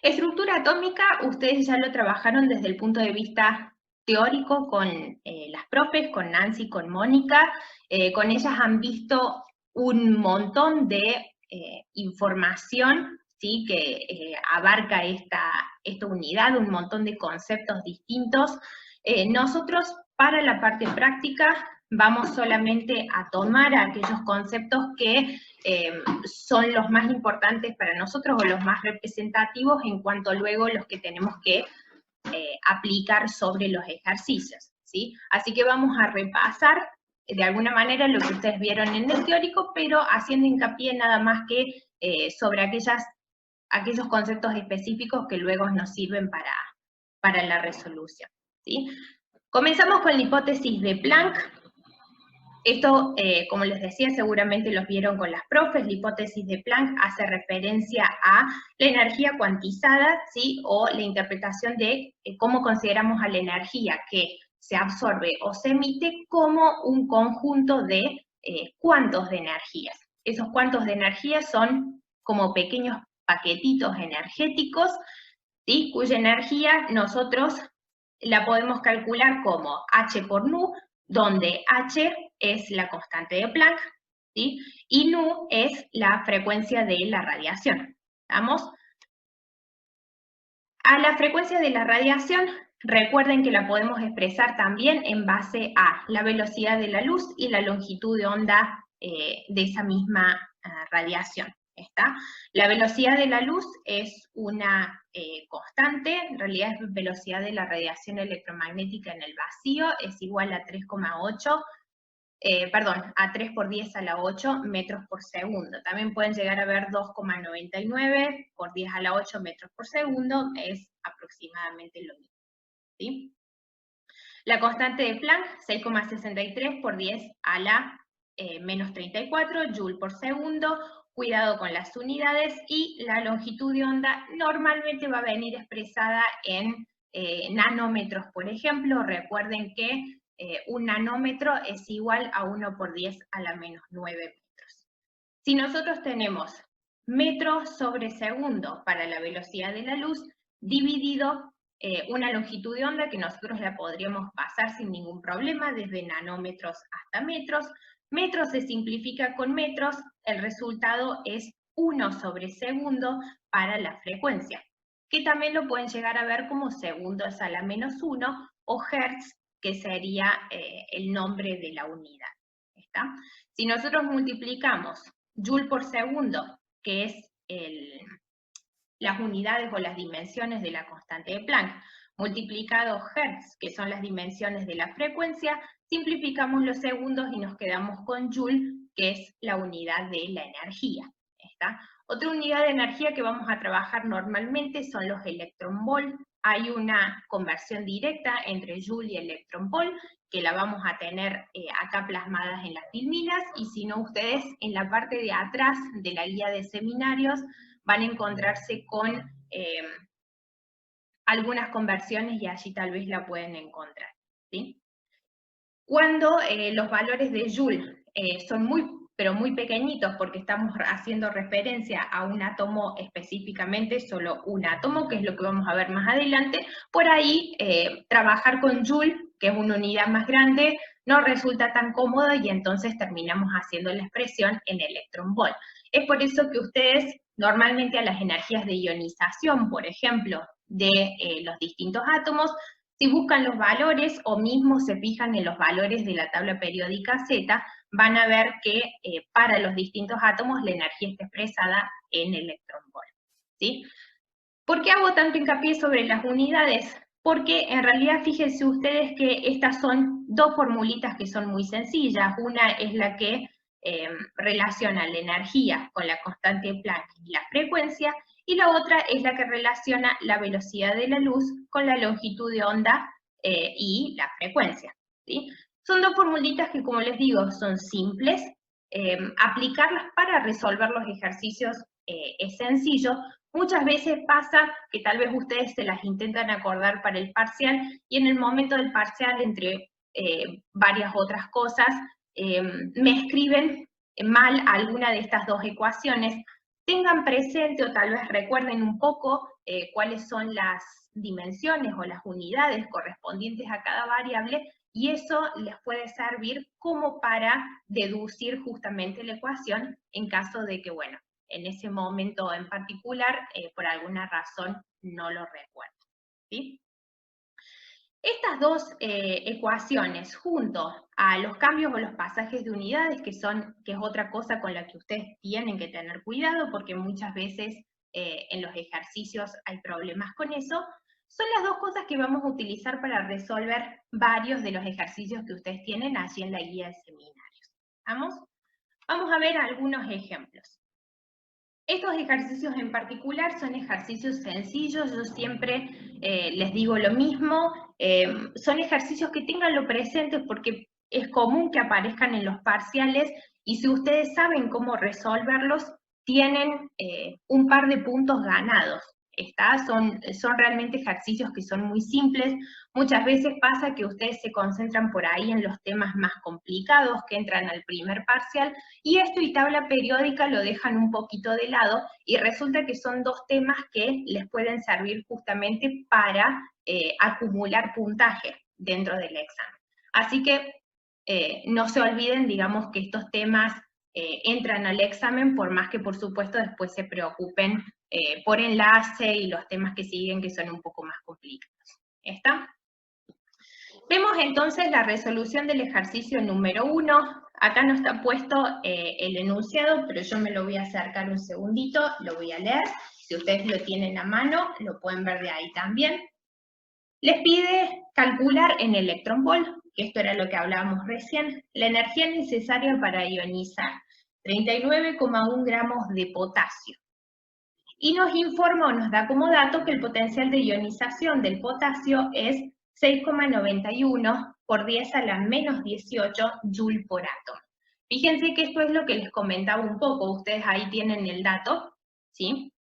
Estructura atómica, ustedes ya lo trabajaron desde el punto de vista teórico con las profes, con Nancy, con Mónica. Con ellas han visto un montón de información, ¿sí? Que abarca esta unidad, un montón de conceptos distintos. Nosotros, para la parte práctica, vamos solamente a tomar aquellos conceptos que son los más importantes para nosotros o los más representativos en cuanto luego los que tenemos que aplicar sobre los ejercicios, ¿sí? Así que vamos a repasar de alguna manera lo que ustedes vieron en el teórico, pero haciendo hincapié nada más que sobre aquellos conceptos específicos que luego nos sirven para la resolución, ¿sí? Comenzamos con la hipótesis de Planck. Esto, como les decía, seguramente los vieron con las profes. La hipótesis de Planck hace referencia a la energía cuantizada, ¿sí? O la interpretación de cómo consideramos a la energía que se absorbe o se emite como un conjunto de cuantos de energías. Esos cuantos de energía son como pequeños paquetitos energéticos, ¿sí? Cuya energía nosotros la podemos calcular como H por nu, donde H es la constante de Planck, ¿sí? Y nu es la frecuencia de la radiación. ¿Estamos? A la frecuencia de la radiación, recuerden que la podemos expresar también en base a la velocidad de la luz y la longitud de onda de esa misma radiación. ¿Está? La velocidad de la luz es una constante, en realidad es velocidad de la radiación electromagnética en el vacío, es igual a 3,8, a 3 por 10 a la 8 metros por segundo. También pueden llegar a ver 2,99 por 10 a la 8 metros por segundo, es aproximadamente lo mismo, ¿sí? La constante de Planck, 6,63 por 10 a la menos 34 joule por segundo. Cuidado con las unidades, y la longitud de onda normalmente va a venir expresada en nanómetros, por ejemplo. Recuerden que un nanómetro es igual a 1 por 10 a la menos 9 metros. Si nosotros tenemos metros sobre segundo para la velocidad de la luz, dividido una longitud de onda que nosotros la podríamos pasar sin ningún problema, desde nanómetros hasta metros. Metros se simplifica con metros, el resultado es 1 sobre segundo para la frecuencia, que también lo pueden llegar a ver como segundos a la menos 1, o hertz, que sería el nombre de la unidad. ¿Está? Si nosotros multiplicamos joule por segundo, que es las unidades o las dimensiones de la constante de Planck, multiplicado hertz, que son las dimensiones de la frecuencia, simplificamos los segundos y nos quedamos con joule, que es la unidad de la energía. ¿Está? Otra unidad de energía que vamos a trabajar normalmente son los electronvolt. Hay una conversión directa entre joule y electronvolt, que la vamos a tener acá plasmadas en las filminas, y si no, ustedes en la parte de atrás de la guía de seminarios van a encontrarse con algunas conversiones, y allí tal vez la pueden encontrar, ¿sí? Cuando los valores de joule son pero muy pequeñitos, porque estamos haciendo referencia a un átomo específicamente, solo un átomo, que es lo que vamos a ver más adelante, por ahí trabajar con joule, que es una unidad más grande, no resulta tan cómodo, y entonces terminamos haciendo la expresión en electronvolt. Es por eso que ustedes normalmente a las energías de ionización, por ejemplo, de los distintos átomos, si buscan los valores o mismo se fijan en los valores de la tabla periódica Z, van a ver que para los distintos átomos la energía está expresada en electronvolt, ¿sí? ¿Por qué hago tanto hincapié sobre las unidades? Porque en realidad fíjense ustedes que estas son dos formulitas que son muy sencillas. Una es la que relaciona la energía con la constante de Planck y la frecuencia, y la otra es la que relaciona la velocidad de la luz con la longitud de onda y la frecuencia, ¿sí? Son dos formulitas que, como les digo, son simples. Aplicarlas para resolver los ejercicios es sencillo. Muchas veces pasa que tal vez ustedes se las intentan acordar para el parcial, y en el momento del parcial, entre varias otras cosas, me escriben mal alguna de estas dos ecuaciones. Tengan presente, o tal vez recuerden un poco, cuáles son las dimensiones o las unidades correspondientes a cada variable, y eso les puede servir como para deducir justamente la ecuación en caso de que, bueno, en ese momento en particular, por alguna razón no lo recuerdo, ¿sí? Estas dos ecuaciones, junto a los cambios o los pasajes de unidades, que es otra cosa con la que ustedes tienen que tener cuidado, porque muchas veces en los ejercicios hay problemas con eso, son las dos cosas que vamos a utilizar para resolver varios de los ejercicios que ustedes tienen allí en la guía de seminarios. ¿Vamos? Vamos a ver algunos ejemplos. Estos ejercicios en particular son ejercicios sencillos, yo siempre les digo lo mismo, son ejercicios que tenganlo presente porque es común que aparezcan en los parciales, y si ustedes saben cómo resolverlos, tienen un par de puntos ganados. Son realmente ejercicios que son muy simples. Muchas veces pasa que ustedes se concentran por ahí en los temas más complicados que entran al primer parcial, y esto y tabla periódica lo dejan un poquito de lado, y resulta que son dos temas que les pueden servir justamente para acumular puntaje dentro del examen. Así que no se olviden, digamos, que estos temas entran al examen, por más que por supuesto después se preocupen por enlace y los temas que siguen, que son un poco más complicados. ¿Está? Vemos entonces la resolución del ejercicio número 1. Acá no está puesto el enunciado, pero yo me lo voy a acercar un segundito, lo voy a leer. Si ustedes lo tienen a mano, lo pueden ver de ahí también. Les pide calcular en electronvolt, que esto era lo que hablábamos recién, la energía necesaria para ionizar 39,1 gramos de potasio. Y nos informa o nos da como dato que el potencial de ionización del potasio es 6,91 por 10 a la menos 18 joule por átomo. Fíjense que esto es lo que les comentaba un poco, ustedes ahí tienen el dato, ¿sí?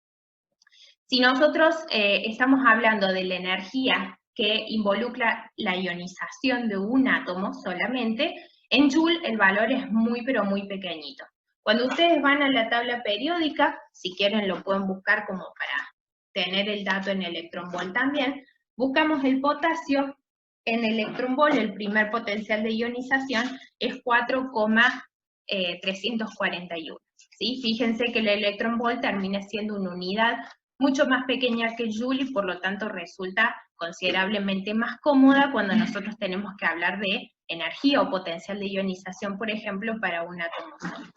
Si nosotros estamos hablando de la energía que involucra la ionización de un átomo solamente, en joule el valor es muy pero muy pequeñito. Cuando ustedes van a la tabla periódica, si quieren lo pueden buscar como para tener el dato en electronvolt también, buscamos el potasio en electronvolt, el primer potencial de ionización es 4,341. ¿Sí? Fíjense que el electronvolt termina siendo una unidad mucho más pequeña que joule y por lo tanto resulta considerablemente más cómoda cuando nosotros tenemos que hablar de energía o potencial de ionización, por ejemplo, para un átomo sólido.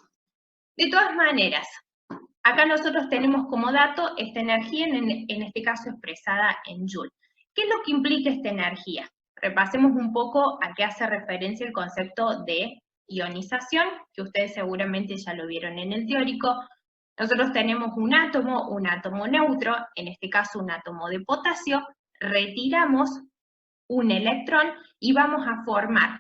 De todas maneras, acá nosotros tenemos como dato esta energía, en este caso expresada en joule. ¿Qué es lo que implica esta energía? Repasemos un poco a qué hace referencia el concepto de ionización, que ustedes seguramente ya lo vieron en el teórico. Nosotros tenemos un átomo neutro, en este caso un átomo de potasio, retiramos un electrón y vamos a formar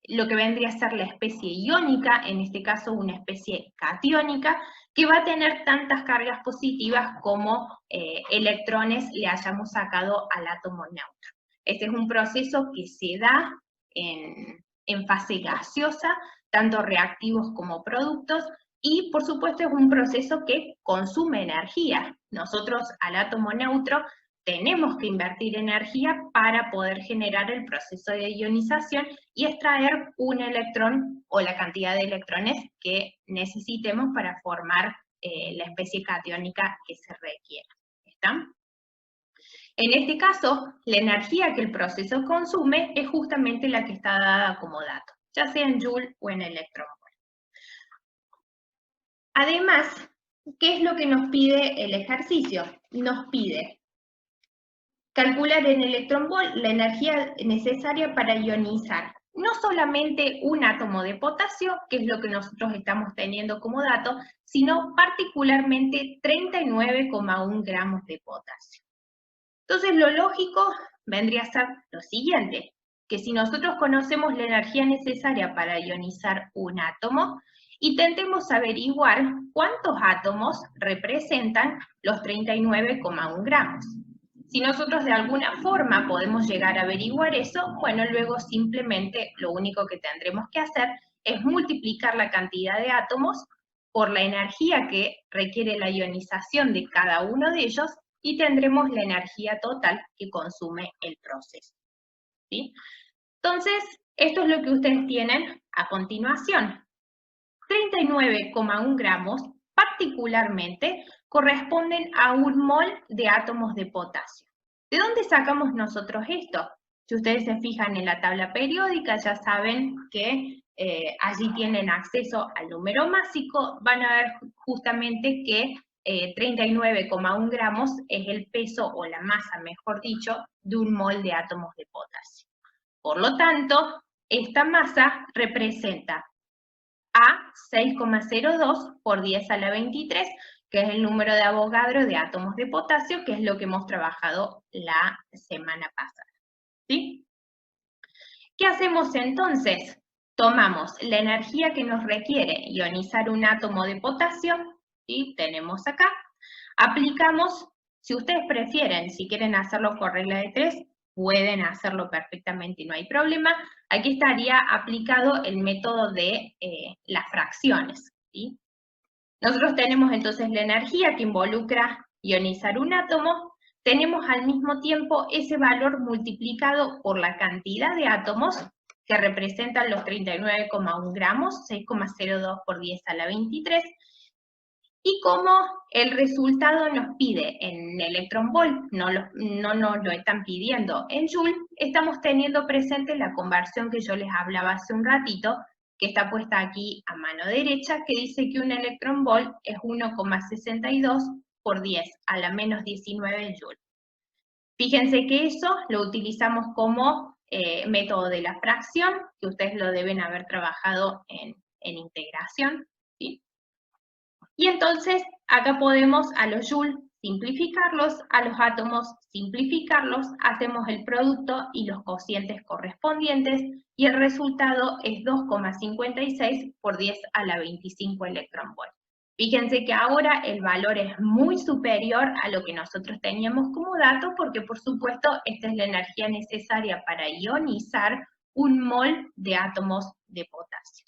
lo que vendría a ser la especie iónica, en este caso una especie catiónica, que va a tener tantas cargas positivas como electrones le hayamos sacado al átomo neutro. Este es un proceso que se da en fase gaseosa, tanto reactivos como productos, y por supuesto es un proceso que consume energía. Nosotros al átomo neutro tenemos que invertir energía para poder generar el proceso de ionización y extraer un electrón o la cantidad de electrones que necesitemos para formar la especie catiónica que se requiera. ¿Está? En este caso, la energía que el proceso consume es justamente la que está dada como dato, ya sea en joule o en electronvolt. Además, ¿qué es lo que nos pide el ejercicio? Nos pide calcular en electronvolt la energía necesaria para ionizar no solamente un átomo de potasio, que es lo que nosotros estamos teniendo como dato, sino particularmente 39,1 gramos de potasio. Entonces lo lógico vendría a ser lo siguiente, que si nosotros conocemos la energía necesaria para ionizar un átomo, intentemos averiguar cuántos átomos representan los 39,1 gramos. Si nosotros de alguna forma podemos llegar a averiguar eso, bueno, luego simplemente lo único que tendremos que hacer es multiplicar la cantidad de átomos por la energía que requiere la ionización de cada uno de ellos y tendremos la energía total que consume el proceso, ¿sí? Entonces, esto es lo que ustedes tienen a continuación. 39,1 gramos particularmente corresponden a 1 mol de átomos de potasio. ¿De dónde sacamos nosotros esto? Si ustedes se fijan en la tabla periódica, ya saben que allí tienen acceso al número másico, van a ver justamente que 39,1 gramos es el peso o la masa, mejor dicho, de 1 mol de átomos de potasio. Por lo tanto, esta masa representa a 6,02 por 10 a la 23, que es el número de Avogadro de átomos de potasio, que es lo que hemos trabajado la semana pasada, ¿sí? ¿Qué hacemos entonces? Tomamos la energía que nos requiere ionizar un átomo de potasio, ¿sí? Tenemos acá, aplicamos, si ustedes prefieren, si quieren hacerlo por regla de 3, pueden hacerlo perfectamente y no hay problema. Aquí estaría aplicado el método de las fracciones, ¿sí? Nosotros tenemos entonces la energía que involucra ionizar un átomo, tenemos al mismo tiempo ese valor multiplicado por la cantidad de átomos que representan los 39,1 gramos, 6,02 por 10 a la 23, y como el resultado nos pide en electronvolt, no nos lo están pidiendo en joule, estamos teniendo presente la conversión que yo les hablaba hace un ratito, que está puesta aquí a mano derecha, que dice que un electronvolt es 1,62 por 10 a la menos 19 joule. Fíjense que eso lo utilizamos como método de la fracción, que ustedes lo deben haber trabajado en integración, ¿sí? Y entonces, acá podemos a los joule simplificarlos, a los átomos simplificarlos, hacemos el producto y los cocientes correspondientes, y el resultado es 2,56 por 10 a la 25 electronvolt. Fíjense que ahora el valor es muy superior a lo que nosotros teníamos como dato, porque por supuesto esta es la energía necesaria para ionizar 1 mol de átomos de potasio.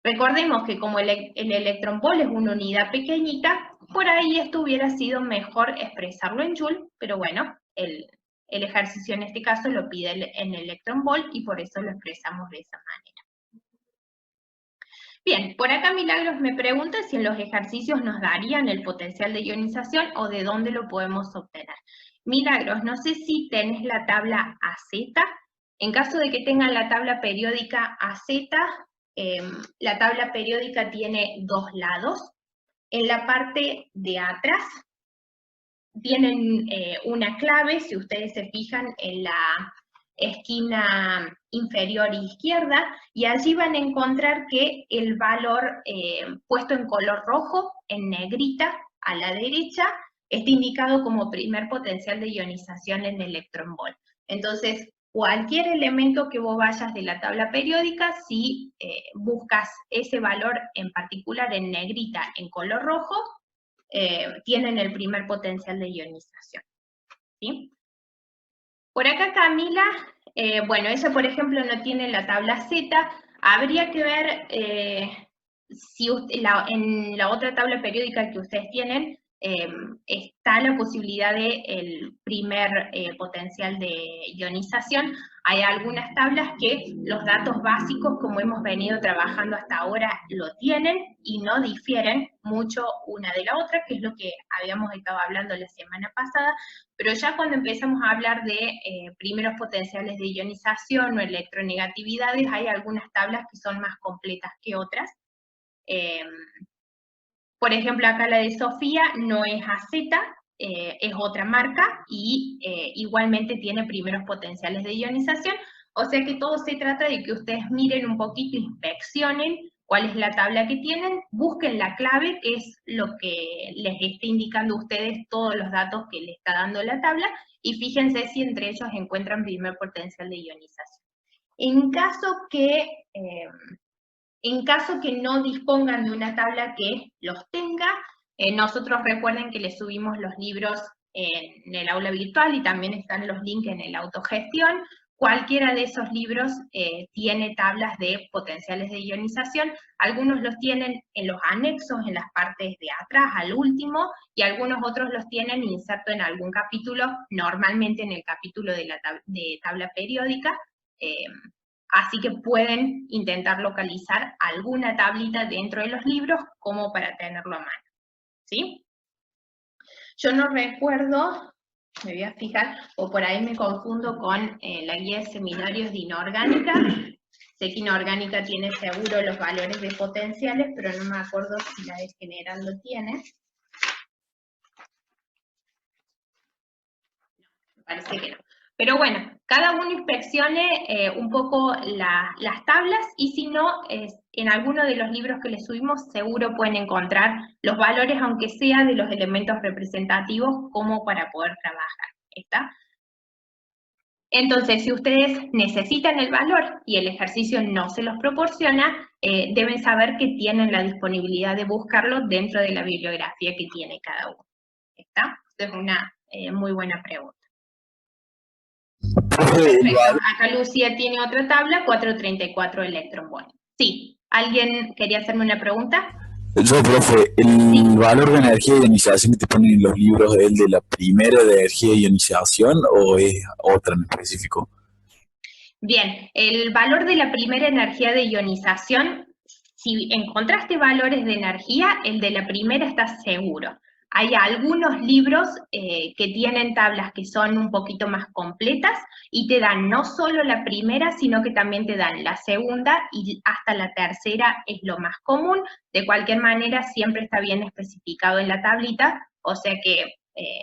Recordemos que como el electronvolt es una unidad pequeñita, por ahí esto hubiera sido mejor expresarlo en joule, pero bueno, el ejercicio en este caso lo pide en electronvolt y por eso lo expresamos de esa manera. Bien, por acá Milagros me pregunta si en los ejercicios nos darían el potencial de ionización o de dónde lo podemos obtener. Milagros, no sé si tenés la tabla AZ. En caso de que tengan la tabla periódica AZ, la tabla periódica tiene dos lados. En la parte de atrás tienen una clave, si ustedes se fijan en la esquina inferior izquierda, y allí van a encontrar que el valor puesto en color rojo, en negrita, a la derecha, está indicado como primer potencial de ionización en electronvolt. Entonces, cualquier elemento que vos vayas de la tabla periódica, si buscas ese valor en particular en negrita, en color rojo, tienen el primer potencial de ionización, ¿sí? Por acá Camila, bueno, ella por ejemplo no tiene la tabla Z, habría que ver si en la otra tabla periódica que ustedes tienen, está la posibilidad de el primer potencial de ionización. Hay algunas tablas que los datos básicos, como hemos venido trabajando hasta ahora, lo tienen y no difieren mucho una de la otra, que es lo que habíamos estado hablando la semana pasada, pero ya cuando empezamos a hablar de primeros potenciales de ionización o electronegatividades, hay algunas tablas que son más completas que otras. Por ejemplo, acá la de Sofía no es AZ, es otra marca y igualmente tiene primeros potenciales de ionización, o sea que todo se trata de que ustedes miren un poquito, inspeccionen cuál es la tabla que tienen, busquen la clave, que es lo que les está indicando a ustedes todos los datos que le está dando la tabla, y fíjense si entre ellos encuentran primer potencial de ionización. En caso que no dispongan de una tabla que los tenga, nosotros recuerden que les subimos los libros en el aula virtual y también están los links en el autogestión. cualquiera de esos libros tiene tablas de potenciales de ionización. Algunos los tienen en los anexos, en las partes de atrás, al último, y algunos otros los tienen inserto en algún capítulo, normalmente en el capítulo de tabla periódica, así que pueden intentar localizar alguna tablita dentro de los libros como para tenerlo a mano, ¿sí? Yo no recuerdo, me voy a fijar, o por ahí me confundo con la guía de seminarios de inorgánica. Sé que inorgánica tiene seguro los valores de potenciales, pero no me acuerdo si la de general lo tiene. Me parece que no. Pero bueno, cada uno inspeccione un poco las tablas, y si no, en alguno de los libros que les subimos seguro pueden encontrar los valores, aunque sea de los elementos representativos, como para poder trabajar. ¿Está? Entonces, si ustedes necesitan el valor y el ejercicio no se los proporciona, deben saber que tienen la disponibilidad de buscarlo dentro de la bibliografía que tiene cada uno. ¿Está? Esta es una muy buena pregunta. Perfecto. Acá Lucía tiene otra tabla, 434 electron volt. Sí, ¿alguien quería hacerme una pregunta? Yo, profe, ¿el valor de energía de ionización que te ponen en los libros es el de la primera de energía de ionización o es otra en específico? Bien, el valor de la primera energía de ionización, si encontraste valores de energía, el de la primera está seguro. Hay algunos libros que tienen tablas que son un poquito más completas y te dan no solo la primera, sino que también te dan la segunda y hasta la tercera es lo más común. De cualquier manera, siempre está bien especificado en la tablita, o sea que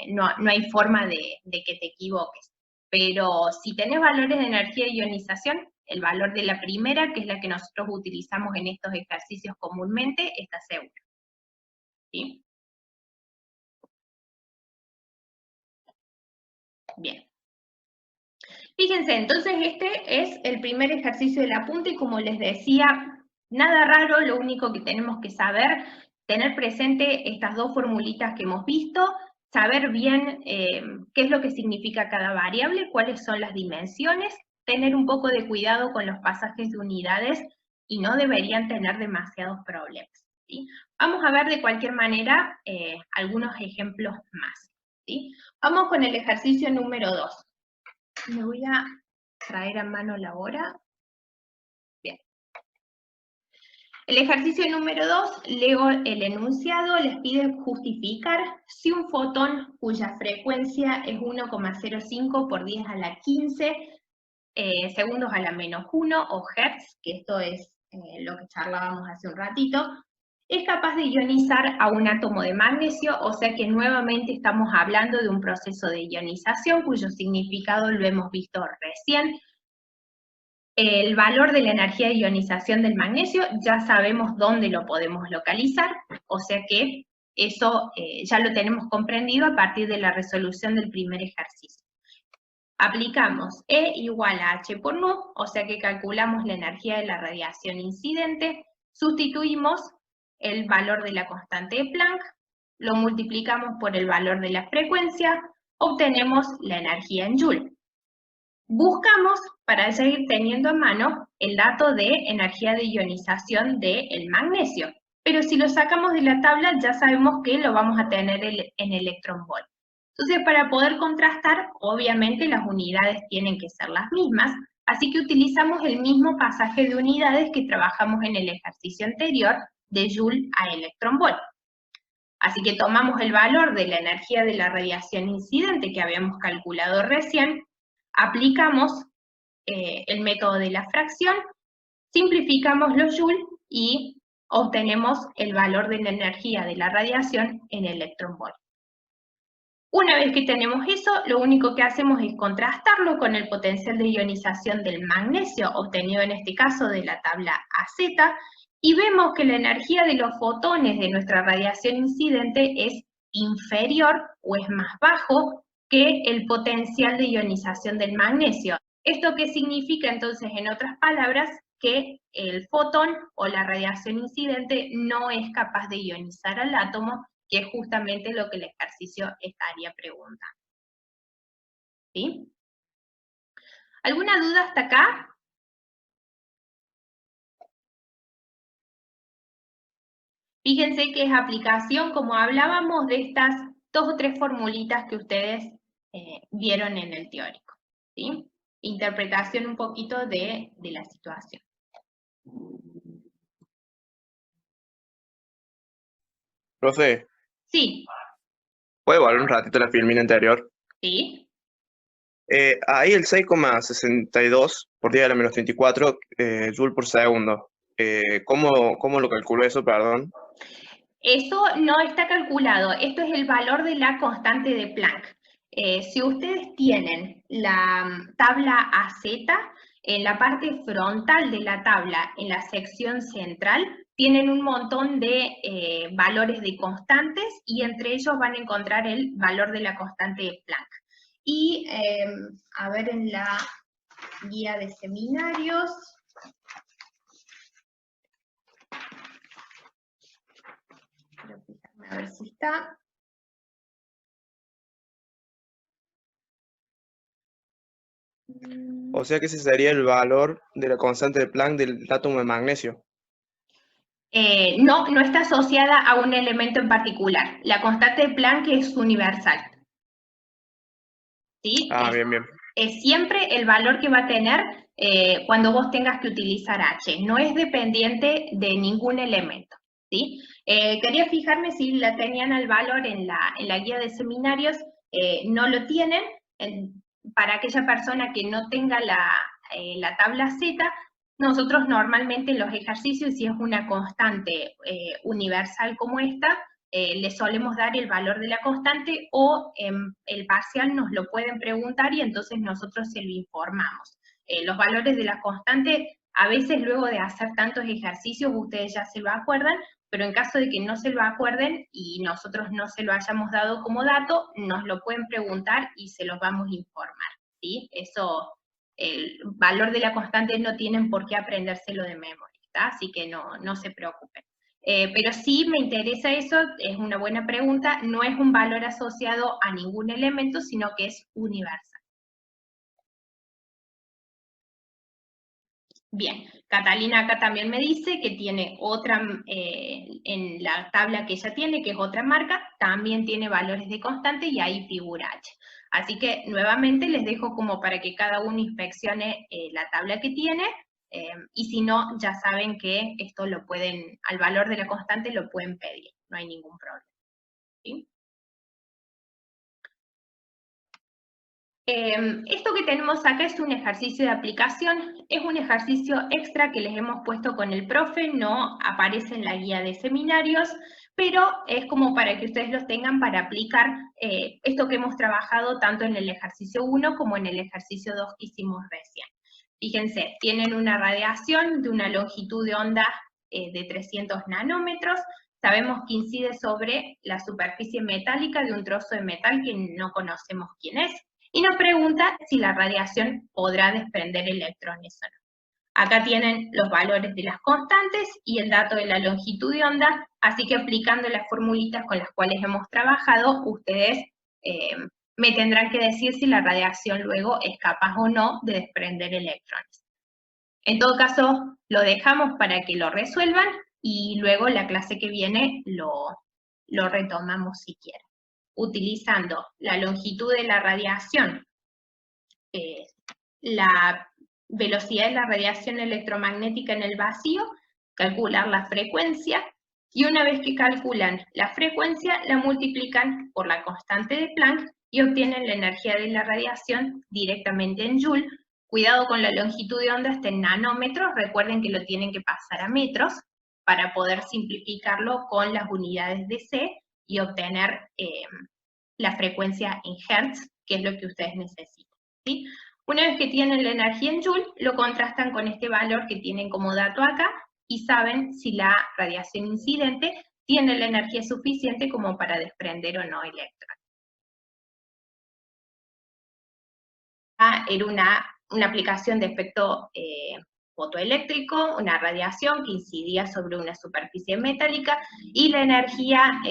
no hay forma de que te equivoques. Pero si tenés valores de energía de ionización, el valor de la primera, que es la que nosotros utilizamos en estos ejercicios comúnmente, está seguro. ¿Sí? Bien. Fíjense, entonces este es el primer ejercicio del apunte, y como les decía, nada raro, lo único que tenemos que saber, tener presente estas dos formulitas que hemos visto, saber bien qué es lo que significa cada variable, cuáles son las dimensiones, tener un poco de cuidado con los pasajes de unidades y no deberían tener demasiados problemas, ¿sí? Vamos a ver de cualquier manera algunos ejemplos más, ¿sí? Vamos con el ejercicio número 2. Me voy a traer a mano la hora. Bien. El ejercicio número 2, leo el enunciado, les pide justificar si un fotón cuya frecuencia es 1,05 por 10 a la 15 segundos a la menos 1, o hertz, que esto es lo que charlábamos hace un ratito, es capaz de ionizar a un átomo de magnesio, o sea que nuevamente estamos hablando de un proceso de ionización cuyo significado lo hemos visto recién. El valor de la energía de ionización del magnesio ya sabemos dónde lo podemos localizar, o sea que eso ya lo tenemos comprendido a partir de la resolución del primer ejercicio. Aplicamos E igual a H por nu, o sea que calculamos la energía de la radiación incidente, sustituimos el valor de la constante de Planck, lo multiplicamos por el valor de la frecuencia, obtenemos la energía en Joule. Buscamos, para seguir teniendo a mano, el dato de energía de ionización del magnesio, pero si lo sacamos de la tabla ya sabemos que lo vamos a tener en electron volt. Entonces, para poder contrastar, obviamente las unidades tienen que ser las mismas, así que utilizamos el mismo pasaje de unidades que trabajamos en el ejercicio anterior, de Joule a electron volt. Así que tomamos el valor de la energía de la radiación incidente que habíamos calculado recién, aplicamos el método de la fracción, simplificamos los Joule y obtenemos el valor de la energía de la radiación en electron volt. Una vez que tenemos eso, lo único que hacemos es contrastarlo con el potencial de ionización del magnesio, obtenido en este caso de la tabla AZ, y vemos que la energía de los fotones de nuestra radiación incidente es inferior o es más bajo que el potencial de ionización del magnesio. ¿Esto qué significa entonces, en otras palabras? Que el fotón o la radiación incidente no es capaz de ionizar al átomo, que es justamente lo que el ejercicio estaría preguntando. ¿Sí? ¿Alguna duda hasta acá? Fíjense que es aplicación, como hablábamos, de estas 2 o 3 formulitas que ustedes vieron en el teórico, ¿sí? Interpretación un poquito de la situación. Profe, Sí, ¿puede volver un ratito la filmina anterior? sí. Ahí el 6,62 por 10 a la menos 34 joule por segundo. ¿Cómo lo calculo eso, perdón? Eso no está calculado, esto es el valor de la constante de Planck. Si ustedes tienen la tabla AZ, en la parte frontal de la tabla, en la sección central, tienen un montón de valores de constantes y entre ellos van a encontrar el valor de la constante de Planck. Y a ver en la guía de seminarios, a ver si está. O sea que ese sería el valor de la constante de Planck del átomo de magnesio. No, no está asociada a un elemento en particular. La constante de Planck es universal. ¿Sí? Ah, bien, bien. Es siempre el valor que va a tener cuando vos tengas que utilizar H. No es dependiente de ningún elemento. ¿Sí? Quería fijarme si la tenían al valor en la guía de seminarios. No lo tienen. Para aquella persona que no tenga la tabla Z, nosotros normalmente en los ejercicios, si es una constante universal como esta, le solemos dar el valor de la constante o el parcial nos lo pueden preguntar y entonces nosotros se lo informamos. Los valores de la constante, a veces luego de hacer tantos ejercicios ustedes ya se lo acuerdan, pero en caso de que no se lo acuerden y nosotros no se lo hayamos dado como dato, nos lo pueden preguntar y se los vamos a informar, ¿sí? Eso, el valor de la constante no tienen por qué aprendérselo de memoria, ¿tá? Así que no se preocupen. Pero sí me interesa eso, es una buena pregunta, no es un valor asociado a ningún elemento, sino que es universal. Bien, Catalina acá también me dice que tiene otra, en la tabla que ella tiene, que es otra marca, también tiene valores de constante y ahí figura H. Así que nuevamente les dejo como para que cada uno inspeccione la tabla que tiene, y si no, ya saben que esto lo pueden, al valor de la constante lo pueden pedir, no hay ningún problema. ¿Sí? Esto que tenemos acá es un ejercicio de aplicación, es un ejercicio extra que les hemos puesto con el profe, no aparece en la guía de seminarios, pero es como para que ustedes los tengan para aplicar esto que hemos trabajado tanto en el ejercicio 1 como en el ejercicio 2 que hicimos recién. Fíjense, tienen una radiación de una longitud de onda de 300 nanómetros, sabemos que incide sobre la superficie metálica de un trozo de metal que no conocemos quién es, y nos pregunta si la radiación podrá desprender electrones o no. Acá tienen los valores de las constantes y el dato de la longitud de onda, así que aplicando las formulitas con las cuales hemos trabajado, ustedes me tendrán que decir si la radiación luego es capaz o no de desprender electrones. En todo caso, lo dejamos para que lo resuelvan y luego la clase que viene lo retomamos si quieren. Utilizando la longitud de la radiación, la velocidad de la radiación electromagnética en el vacío, calcular la frecuencia, y una vez que calculan la frecuencia, la multiplican por la constante de Planck y obtienen la energía de la radiación directamente en Joule. Cuidado con la longitud de onda hasta en nanómetros, recuerden que lo tienen que pasar a metros para poder simplificarlo con las unidades de C y obtener la frecuencia en Hertz, que es lo que ustedes necesitan, ¿sí? Una vez que tienen la energía en Joule, lo contrastan con este valor que tienen como dato acá y saben si la radiación incidente tiene la energía suficiente como para desprender o no electrones. Era una aplicación de efecto fotoeléctrico, una radiación que incidía sobre una superficie metálica, y la energía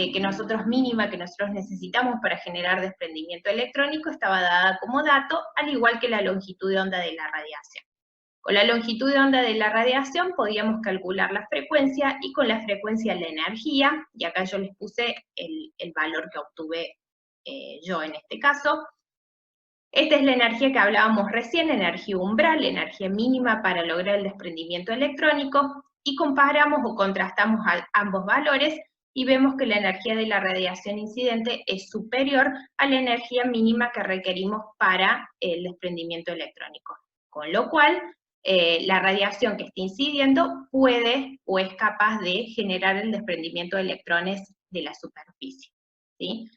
mínima que nosotros necesitamos para generar desprendimiento electrónico estaba dada como dato, al igual que la longitud de onda de la radiación. Con la longitud de onda de la radiación podíamos calcular la frecuencia, y con la frecuencia la energía, y acá yo les puse el valor que obtuve yo en este caso. Esta es la energía que hablábamos recién, energía umbral, energía mínima para lograr el desprendimiento electrónico, y comparamos o contrastamos ambos valores, y vemos que la energía de la radiación incidente es superior a la energía mínima que requerimos para el desprendimiento electrónico. Con lo cual, la radiación que está incidiendo puede o es capaz de generar el desprendimiento de electrones de la superficie, ¿sí?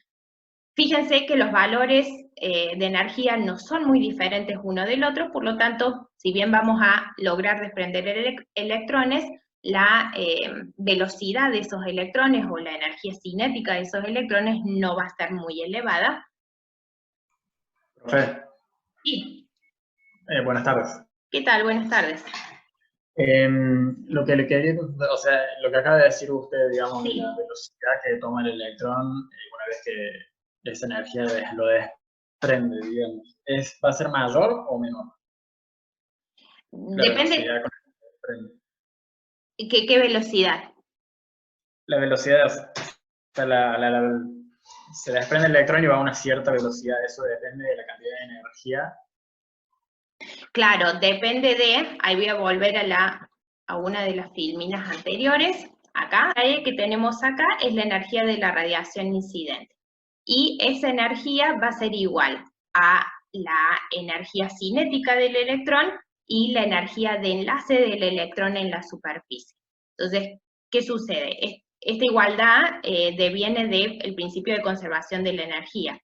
Fíjense que los valores de energía no son muy diferentes uno del otro, por lo tanto, si bien vamos a lograr desprender electrones, la velocidad de esos electrones o la energía cinética de esos electrones no va a ser muy elevada. Profe. Sí. Buenas tardes. ¿Qué tal? Buenas tardes. Lo que le quería, o sea, lo que acaba de decir usted, digamos, Sí. la velocidad que toma el electrón una vez que esa energía lo desprende, digamos, ¿va a ser mayor o menor? Depende. ¿Qué velocidad? La velocidad, o sea, se desprende el electrón y va a una cierta velocidad, eso depende de la cantidad de energía. Claro, depende de, ahí voy a volver a una de las filminas anteriores. Acá, la que tenemos acá es la energía de la radiación incidente. Y esa energía va a ser igual a la energía cinética del electrón y la energía de enlace del electrón en la superficie. Entonces, ¿qué sucede? Esta igualdad deviene del principio de conservación de la energía.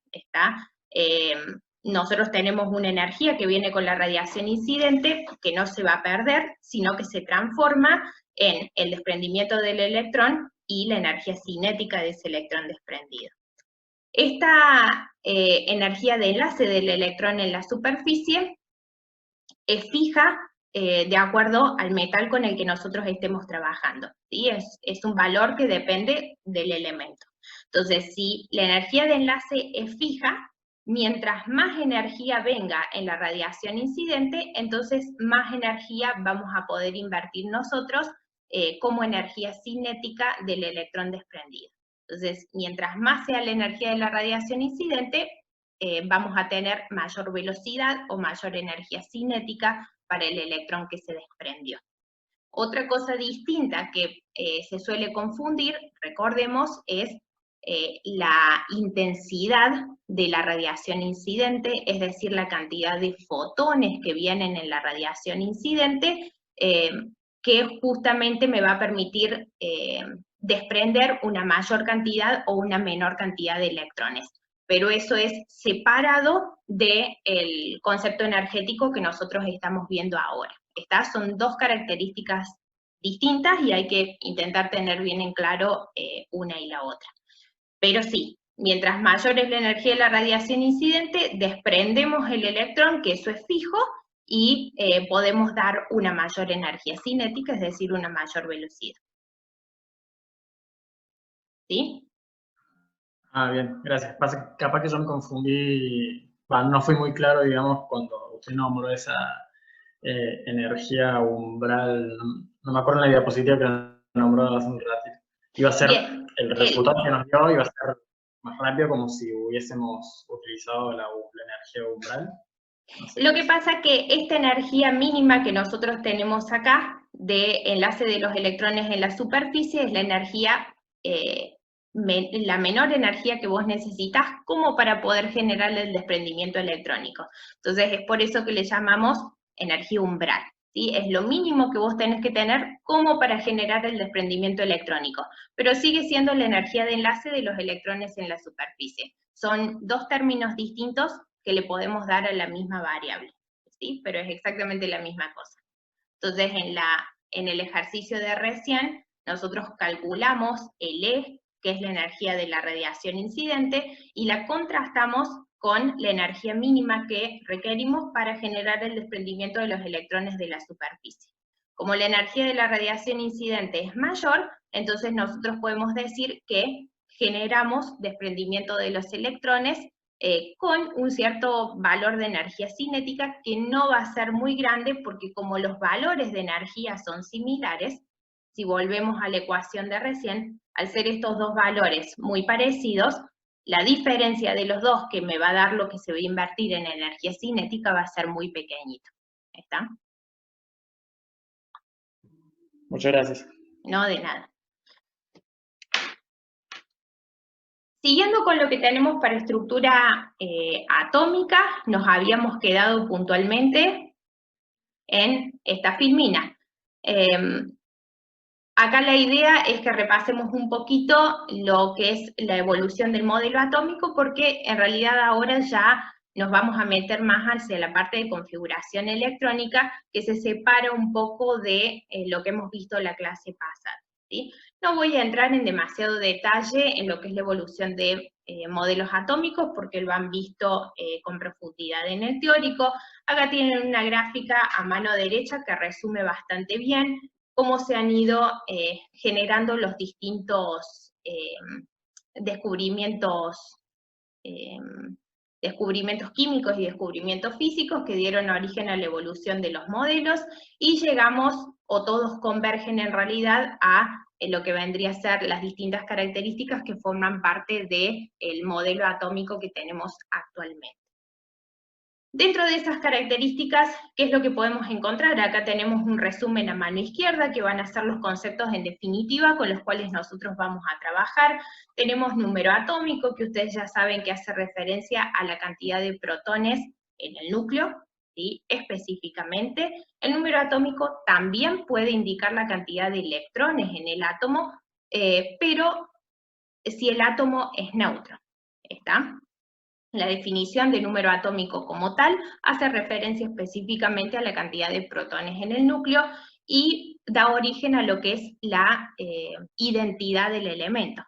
Nosotros tenemos una energía que viene con la radiación incidente, que no se va a perder, sino que se transforma en el desprendimiento del electrón y la energía cinética de ese electrón desprendido. Esta energía de enlace del electrón en la superficie es fija de acuerdo al metal con el que nosotros estemos trabajando, ¿sí? Es un valor que depende del elemento. Entonces, si la energía de enlace es fija, mientras más energía venga en la radiación incidente, entonces más energía vamos a poder invertir nosotros como energía cinética del electrón desprendido. Entonces, mientras más sea la energía de la radiación incidente, vamos a tener mayor velocidad o mayor energía cinética para el electrón que se desprendió. Otra cosa distinta que se suele confundir, recordemos, es la intensidad de la radiación incidente, es decir, la cantidad de fotones que vienen en la radiación incidente, que justamente me va a permitir desprender una mayor cantidad o una menor cantidad de electrones. Pero eso es separado del concepto energético que nosotros estamos viendo ahora. Estas son dos características distintas y hay que intentar tener bien en claro una y la otra. Pero sí, mientras mayor es la energía de la radiación incidente, desprendemos el electrón, que eso es fijo, y podemos dar una mayor energía cinética, es decir, una mayor velocidad. ¿Sí? Ah, bien, gracias. Capaz que yo me confundí, no fui muy claro, digamos, cuando usted nombró esa energía umbral, no me acuerdo en la diapositiva que nombró hace un ratito. Iba a ser, bien, el resultado que nos dio iba a ser más rápido, como si hubiésemos utilizado la energía umbral. No sé. Lo que pasa es que esta energía mínima que nosotros tenemos acá, de enlace de los electrones en la superficie, es la energía, la menor energía que vos necesitas como para poder generar el desprendimiento electrónico. Entonces es por eso que le llamamos energía umbral, ¿sí? Es lo mínimo que vos tenés que tener como para generar el desprendimiento electrónico, pero sigue siendo la energía de enlace de los electrones en la superficie. Son dos términos distintos que le podemos dar a la misma variable, ¿sí? Pero es exactamente la misma cosa. Entonces, en el ejercicio de recién, nosotros calculamos el E, que es la energía de la radiación incidente, y la contrastamos con la energía mínima que requerimos para generar el desprendimiento de los electrones de la superficie. Como la energía de la radiación incidente es mayor, entonces nosotros podemos decir que generamos desprendimiento de los electrones con un cierto valor de energía cinética que no va a ser muy grande, porque como los valores de energía son similares, si volvemos a la ecuación de recién, al ser estos dos valores muy parecidos, la diferencia de los dos que me va a dar lo que se va a invertir en energía cinética va a ser muy pequeñito. ¿Está? Muchas gracias. No, de nada. Siguiendo con lo que tenemos para estructura atómica, nos habíamos quedado puntualmente en esta filmina. Acá la idea es que repasemos un poquito lo que es la evolución del modelo atómico, porque en realidad ahora ya nos vamos a meter más hacia la parte de configuración electrónica, que se separa un poco de lo que hemos visto en la clase pasada, ¿sí? No voy a entrar en demasiado detalle en lo que es la evolución de modelos atómicos, porque lo han visto con profundidad en el teórico. Acá tienen una gráfica a mano derecha que resume bastante bien cómo se han ido generando los distintos descubrimientos químicos y descubrimientos físicos que dieron origen a la evolución de los modelos, y llegamos, o todos convergen en realidad, a lo que vendría a ser las distintas características que forman parte del modelo atómico que tenemos actualmente. Dentro de esas características, ¿qué es lo que podemos encontrar? Acá tenemos un resumen a mano izquierda, que van a ser los conceptos en definitiva con los cuales nosotros vamos a trabajar. Tenemos número atómico, que ustedes ya saben que hace referencia a la cantidad de protones en el núcleo, ¿sí? Específicamente. El número atómico también puede indicar la cantidad de electrones en el átomo, pero si el átomo es neutro, ¿está? La definición de número atómico como tal hace referencia específicamente a la cantidad de protones en el núcleo y da origen a lo que es la identidad del elemento.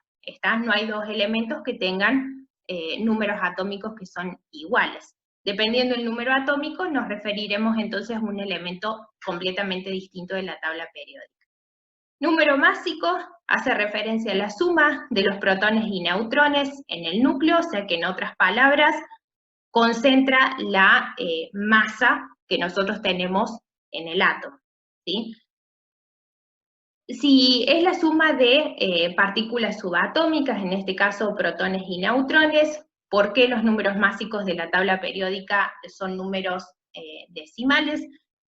No hay dos elementos que tengan números atómicos que son iguales. Dependiendo del número atómico, nos referiremos entonces a un elemento completamente distinto de la tabla periódica. Número másico hace referencia a la suma de los protones y neutrones en el núcleo, o sea que en otras palabras, concentra la masa que nosotros tenemos en el átomo, ¿sí? Si es la suma de partículas subatómicas, en este caso protones y neutrones, ¿por qué los números másicos de la tabla periódica son números decimales?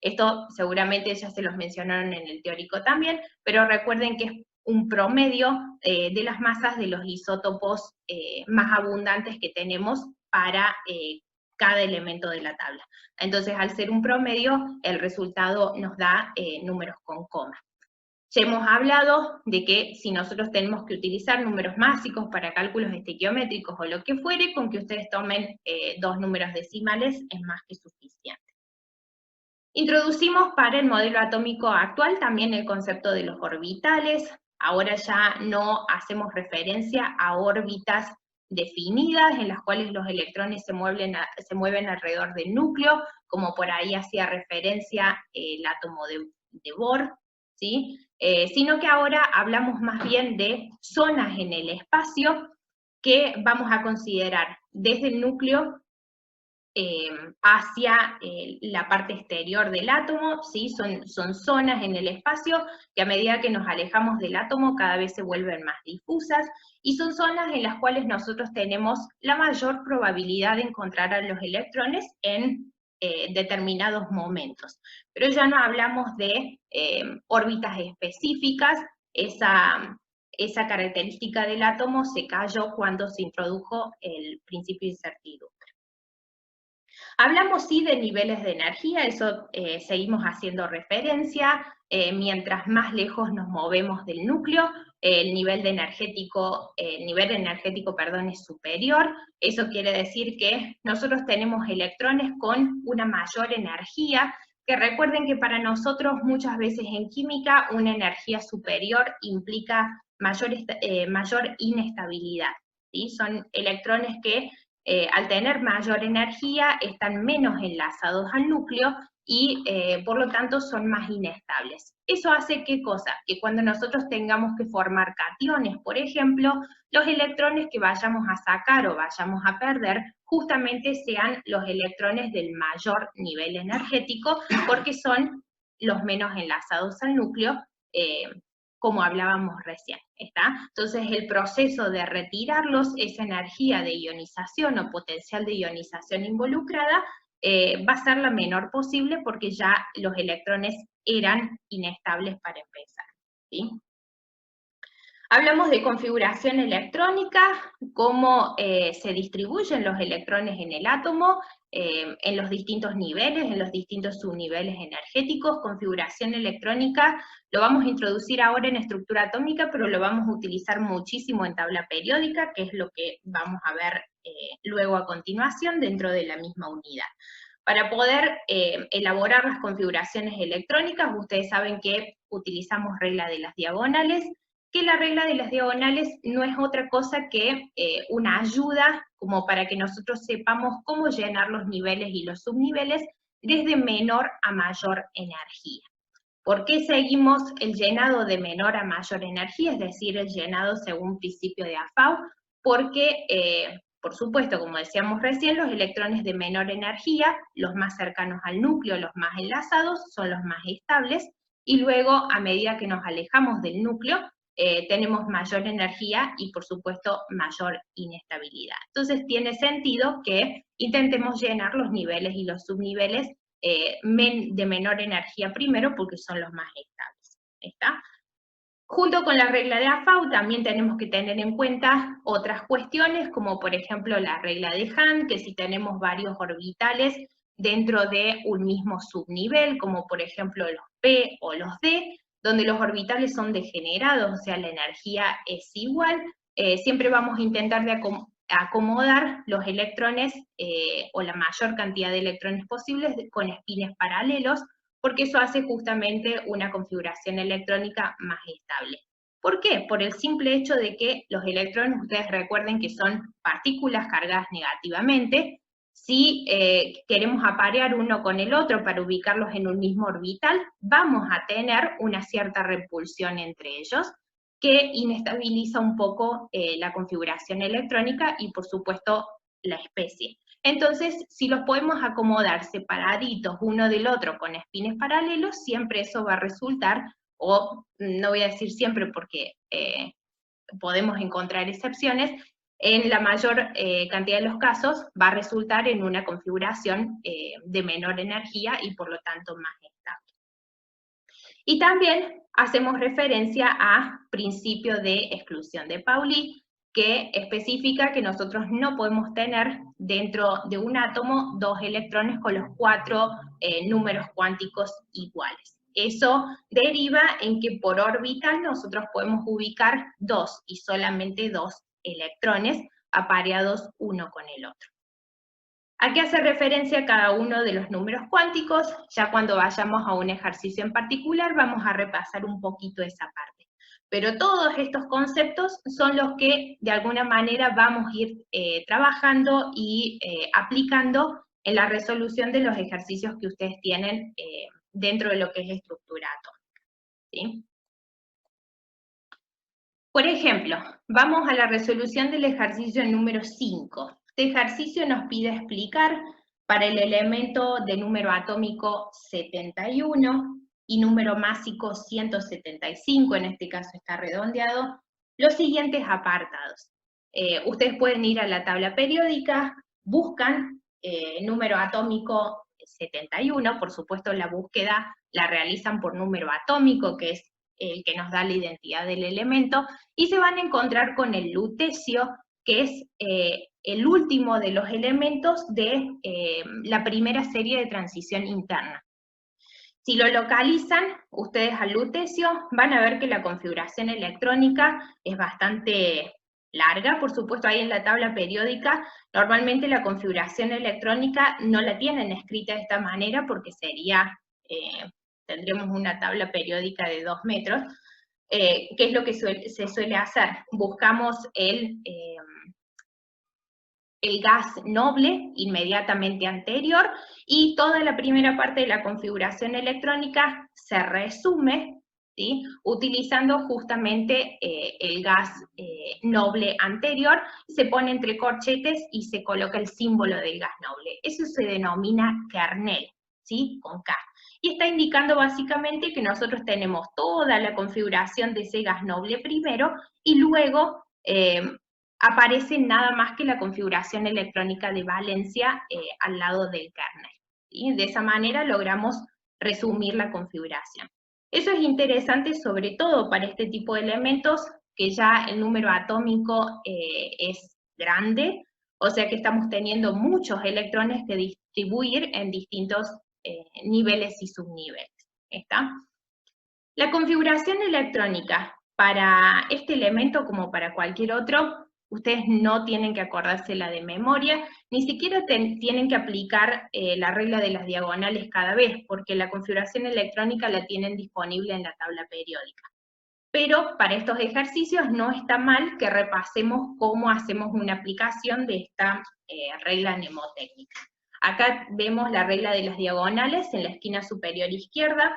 Esto seguramente ya se los mencionaron en el teórico también, pero recuerden que es un promedio de las masas de los isótopos más abundantes que tenemos para cada elemento de la tabla. Entonces, al ser un promedio, el resultado nos da números con coma. Ya hemos hablado de que si nosotros tenemos que utilizar números másicos para cálculos estequiométricos o lo que fuere, con que ustedes tomen dos números decimales es más que suficiente. Introducimos para el modelo atómico actual también el concepto de los orbitales. Ahora ya no hacemos referencia a órbitas definidas en las cuales los electrones se mueven alrededor del núcleo, como por ahí hacía referencia el átomo de Bohr, ¿sí? Sino que ahora hablamos más bien de zonas en el espacio que vamos a considerar desde el núcleo hacia la parte exterior del átomo, ¿sí? Son zonas en el espacio que a medida que nos alejamos del átomo cada vez se vuelven más difusas, y son zonas en las cuales nosotros tenemos la mayor probabilidad de encontrar a los electrones en determinados momentos. Pero ya no hablamos de órbitas específicas. Esa característica del átomo se cayó cuando se introdujo el principio de incertidumbre. Hablamos sí de niveles de energía, eso seguimos haciendo referencia. Mientras más lejos nos movemos del núcleo, el nivel energético es superior. Eso quiere decir que nosotros tenemos electrones con una mayor energía, que recuerden que para nosotros muchas veces en química una energía superior implica mayor inestabilidad, ¿sí? Son electrones que al tener mayor energía están menos enlazados al núcleo y por lo tanto son más inestables. Eso hace ¿qué cosa? Que cuando nosotros tengamos que formar cationes, por ejemplo, los electrones que vayamos a sacar o vayamos a perder justamente sean los electrones del mayor nivel energético, porque son los menos enlazados al núcleo, como hablábamos recién, ¿está? Entonces el proceso de retirarlos, esa energía de ionización o potencial de ionización involucrada, va a ser la menor posible porque ya los electrones eran inestables para empezar, ¿sí? Hablamos de configuración electrónica, cómo se distribuyen los electrones en el átomo, en los distintos niveles, en los distintos subniveles energéticos. Configuración electrónica lo vamos a introducir ahora en estructura atómica, pero lo vamos a utilizar muchísimo en tabla periódica, que es lo que vamos a ver luego a continuación dentro de la misma unidad. Para poder elaborar las configuraciones electrónicas, ustedes saben que utilizamos regla de las diagonales, que la regla de las diagonales no es otra cosa que una ayuda como para que nosotros sepamos cómo llenar los niveles y los subniveles desde menor a mayor energía. ¿Por qué seguimos el llenado de menor a mayor energía, es decir, el llenado según principio de Afau? Porque, por supuesto, como decíamos recién, los electrones de menor energía, los más cercanos al núcleo, los más enlazados, son los más estables, y luego, a medida que nos alejamos del núcleo, tenemos mayor energía y, por supuesto, mayor inestabilidad. Entonces, tiene sentido que intentemos llenar los niveles y los subniveles de menor energía primero, porque son los más estables, ¿está? Junto con la regla de Afau también tenemos que tener en cuenta otras cuestiones, como por ejemplo la regla de Hahn, que si tenemos varios orbitales dentro de un mismo subnivel, como por ejemplo los P o los D, donde los orbitales son degenerados, o sea, la energía es igual, siempre vamos a intentar de acomodar los electrones o la mayor cantidad de electrones posibles con espines paralelos, porque eso hace justamente una configuración electrónica más estable. ¿Por qué? Por el simple hecho de que los electrones, ustedes recuerden que son partículas cargadas negativamente. Si queremos aparear uno con el otro para ubicarlos en un mismo orbital, vamos a tener una cierta repulsión entre ellos, que inestabiliza un poco la configuración electrónica y, por supuesto, la especie. Entonces, si los podemos acomodar separaditos uno del otro con espines paralelos, siempre eso va a resultar, o no voy a decir siempre porque podemos encontrar excepciones, en la mayor cantidad de los casos va a resultar en una configuración de menor energía y por lo tanto más estable. Y también hacemos referencia a principio de exclusión de Pauli, que especifica que nosotros no podemos tener dentro de un átomo dos electrones con los 4 números cuánticos iguales. Eso deriva en que por orbital nosotros podemos ubicar 2 y solamente 2 electrones apareados uno con el otro. ¿A qué hace referencia cada uno de los números cuánticos? Ya cuando vayamos a un ejercicio en particular vamos a repasar un poquito esa parte. Pero todos estos conceptos son los que de alguna manera vamos a ir trabajando y aplicando en la resolución de los ejercicios que ustedes tienen dentro de lo que es estructura atómica, ¿sí? Por ejemplo, vamos a la resolución del ejercicio número 5. Este ejercicio nos pide explicar para el elemento de número atómico 71 y número másico 175, en este caso está redondeado, los siguientes apartados. Ustedes pueden ir a la tabla periódica, buscan número atómico 71, por supuesto la búsqueda la realizan por número atómico, que es el que nos da la identidad del elemento, y se van a encontrar con el lutecio, que es el último de los elementos de la primera serie de transición interna. Si lo localizan, ustedes al lutecio, van a ver que la configuración electrónica es bastante larga, por supuesto ahí en la tabla periódica, normalmente la configuración electrónica no la tienen escrita de esta manera porque sería, tendríamos una tabla periódica de 2 metros, ¿qué es lo que se suele hacer? Buscamos el gas noble inmediatamente anterior, y toda la primera parte de la configuración electrónica se resume, ¿sí?, utilizando justamente el gas noble anterior, se pone entre corchetes y se coloca el símbolo del gas noble. Eso se denomina kernel, ¿sí?, con K. Y está indicando básicamente que nosotros tenemos toda la configuración de ese gas noble primero, y luego aparece nada más que la configuración electrónica de valencia al lado del kernel, ¿sí? De esa manera logramos resumir la configuración. Eso es interesante sobre todo para este tipo de elementos, que ya el número atómico es grande, o sea que estamos teniendo muchos electrones que distribuir en distintos niveles y subniveles. ¿Está? La configuración electrónica para este elemento, como para cualquier otro, ustedes no tienen que acordársela de memoria, ni siquiera tienen que aplicar la regla de las diagonales cada vez, porque la configuración electrónica la tienen disponible en la tabla periódica. Pero para estos ejercicios no está mal que repasemos cómo hacemos una aplicación de esta regla mnemotécnica. Acá vemos la regla de las diagonales en la esquina superior izquierda.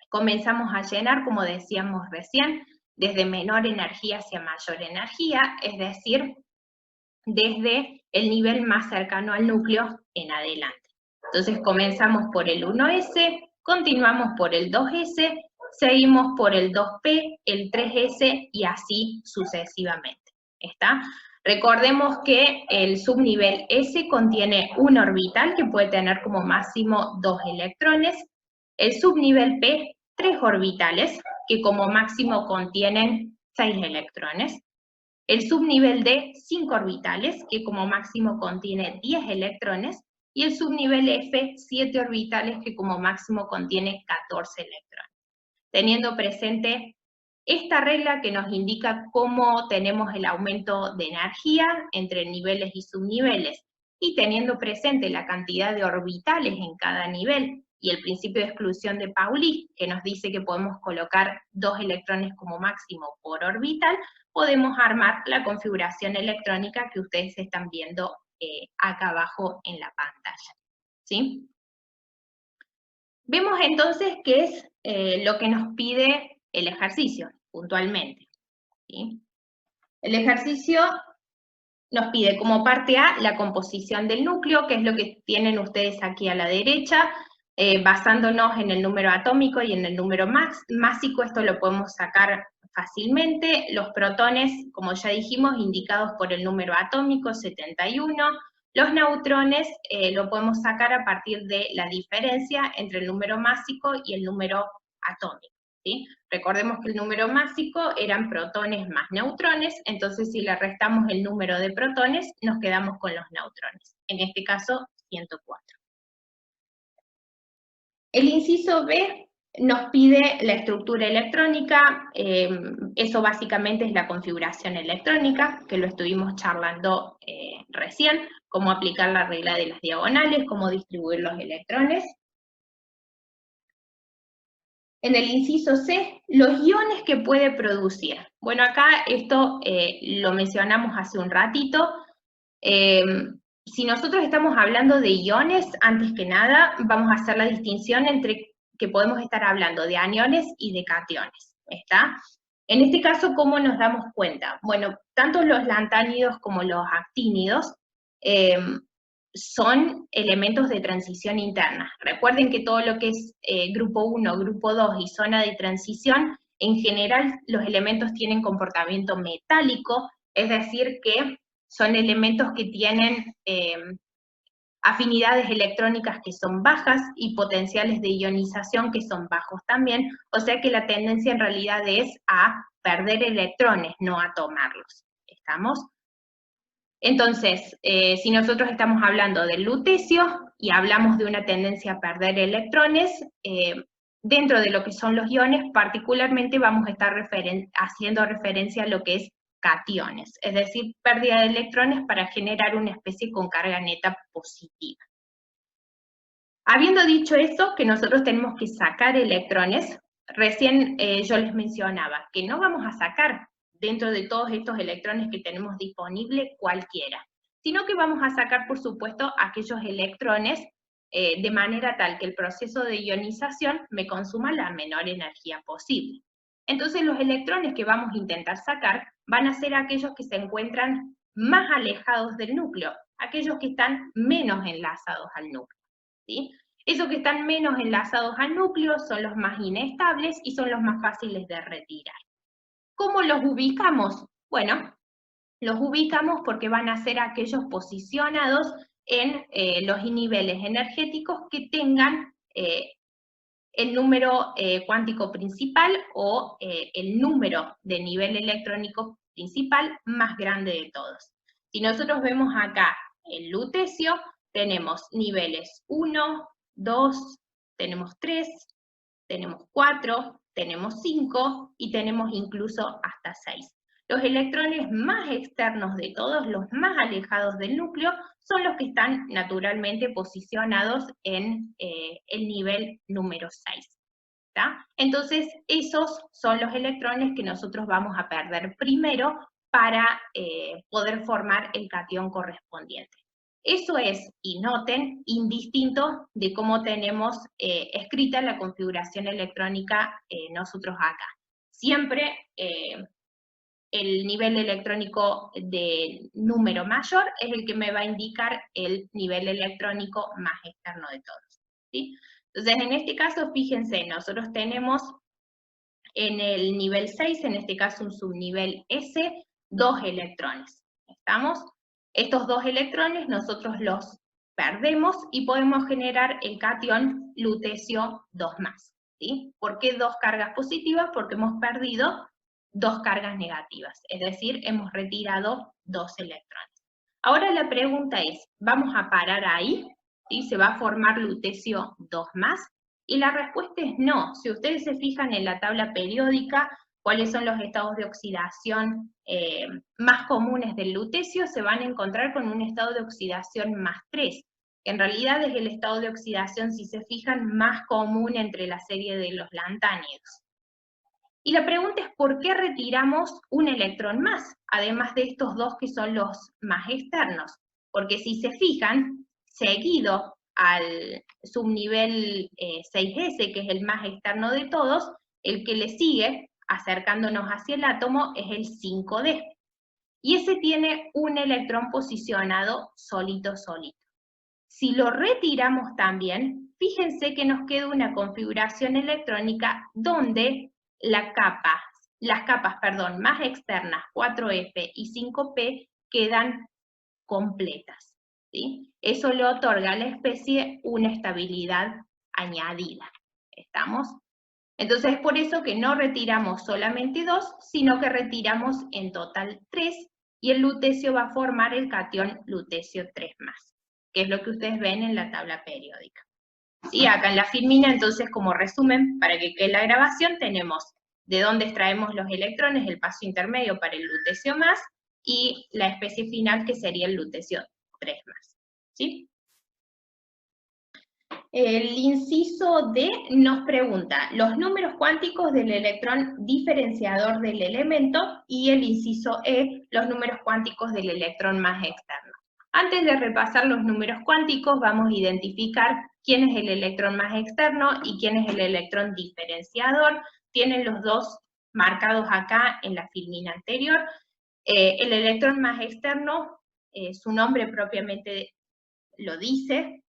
Comenzamos a llenar, como decíamos recién, desde menor energía hacia mayor energía, es decir, desde el nivel más cercano al núcleo en adelante. Entonces comenzamos por el 1s, continuamos por el 2s, seguimos por el 2p, el 3s y así sucesivamente. ¿Está? Recordemos que el subnivel S contiene un orbital que puede tener como máximo 2 electrones, el subnivel P 3 orbitales que como máximo contienen 6 electrones, el subnivel D 5 orbitales que como máximo contiene 10 electrones, y el subnivel F 7 orbitales que como máximo contiene 14 electrones. Teniendo presente esta regla que nos indica cómo tenemos el aumento de energía entre niveles y subniveles, y teniendo presente la cantidad de orbitales en cada nivel, y el principio de exclusión de Pauli, que nos dice que podemos colocar 2 electrones como máximo por orbital, podemos armar la configuración electrónica que ustedes están viendo acá abajo en la pantalla. ¿Sí? Vemos entonces qué es lo que nos pide el ejercicio, puntualmente. ¿Sí? El ejercicio nos pide como parte A la composición del núcleo, que es lo que tienen ustedes aquí a la derecha, basándonos en el número atómico y en el número másico. Esto lo podemos sacar fácilmente. Los protones, como ya dijimos, indicados por el número atómico, 71. Los neutrones lo podemos sacar a partir de la diferencia entre el número másico y el número atómico. ¿Sí? Recordemos que el número másico eran protones más neutrones, entonces si le restamos el número de protones, nos quedamos con los neutrones. En este caso, 104. El inciso B nos pide la estructura electrónica, eso básicamente es la configuración electrónica, que lo estuvimos charlando recién, cómo aplicar la regla de las diagonales, cómo distribuir los electrones. En el inciso C, los iones que puede producir. Bueno, acá esto lo mencionamos hace un ratito. Si nosotros estamos hablando de iones, antes que nada, vamos a hacer la distinción entre que podemos estar hablando de aniones y de cationes, ¿está? En este caso, ¿cómo nos damos cuenta? Bueno, tanto los lantánidos como los actínidos son elementos de transición interna. Recuerden que todo lo que es grupo 1, grupo 2 y zona de transición, en general los elementos tienen comportamiento metálico, es decir que son elementos que tienen afinidades electrónicas que son bajas y potenciales de ionización que son bajos también, o sea que la tendencia en realidad es a perder electrones, no a tomarlos. ¿Estamos? Entonces, si nosotros estamos hablando del lutecio y hablamos de una tendencia a perder electrones, dentro de lo que son los iones, particularmente vamos a estar haciendo referencia a lo que es cationes, es decir, pérdida de electrones para generar una especie con carga neta positiva. Habiendo dicho esto, que nosotros tenemos que sacar electrones, recién yo les mencionaba que no vamos a sacar dentro de todos estos electrones que tenemos disponible cualquiera, sino que vamos a sacar, por supuesto, aquellos electrones de manera tal que el proceso de ionización me consuma la menor energía posible. Entonces los electrones que vamos a intentar sacar van a ser aquellos que se encuentran más alejados del núcleo, aquellos que están menos enlazados al núcleo, ¿sí? Esos que están menos enlazados al núcleo son los más inestables y son los más fáciles de retirar. ¿Cómo los ubicamos? Bueno, los ubicamos porque van a ser aquellos posicionados en los niveles energéticos que tengan el número cuántico principal o el número de nivel electrónico principal más grande de todos. Si nosotros vemos acá el lutecio, tenemos niveles 1, 2, tenemos 3, tenemos 4, tenemos 5 y tenemos incluso hasta 6. Los electrones más externos de todos, los más alejados del núcleo, son los que están naturalmente posicionados en el nivel número 6. ¿tá? Entonces, esos son los electrones que nosotros vamos a perder primero para poder formar el catión correspondiente. Eso es, y noten, indistinto de cómo tenemos escrita la configuración electrónica nosotros acá. Siempre el nivel electrónico de número mayor es el que me va a indicar el nivel electrónico más externo de todos, ¿sí? Entonces, en este caso, fíjense, nosotros tenemos en el nivel 6, en este caso un subnivel S, 2 electrones. ¿Estamos? Estos 2 electrones nosotros los perdemos y podemos generar el catión lutecio 2+. ¿Sí? ¿Por qué 2 cargas positivas? Porque hemos perdido 2 cargas negativas, es decir, hemos retirado 2 electrones. Ahora la pregunta es, ¿vamos a parar ahí? ¿Sí? ¿Se va a formar lutecio 2+? Y la respuesta es no. Si ustedes se fijan en la tabla periódica, cuáles son los estados de oxidación más comunes del lutecio, se van a encontrar con un estado de oxidación +3. En realidad es el estado de oxidación, si se fijan, más común entre la serie de los lantánidos. Y la pregunta es, ¿por qué retiramos un electrón más? Además de estos 2 que son los más externos. Porque si se fijan, seguido al subnivel 6S, que es el más externo de todos, el que le sigue, acercándonos hacia el átomo, es el 5D. Y ese tiene un electrón posicionado solito. Si lo retiramos también, fíjense que nos queda una configuración electrónica donde las capas más externas, 4F y 5P, quedan completas, ¿sí? Eso le otorga a la especie una estabilidad añadida. ¿Estamos? Entonces es por eso que no retiramos solamente 2, sino que retiramos en total 3, y el lutecio va a formar el catión lutecio 3+, que es lo que ustedes ven en la tabla periódica. Sí, acá en la filmina, entonces, como resumen, para que quede la grabación, tenemos de dónde extraemos los electrones, el paso intermedio para el lutecio más, y la especie final, que sería el lutecio 3+. ¿Sí? El inciso D nos pregunta los números cuánticos del electrón diferenciador del elemento, y el inciso E, los números cuánticos del electrón más externo. Antes de repasar los números cuánticos, vamos a identificar quién es el electrón más externo y quién es el electrón diferenciador. Tienen los dos marcados acá en la filmina anterior. El electrón más externo, su nombre propiamente lo dice,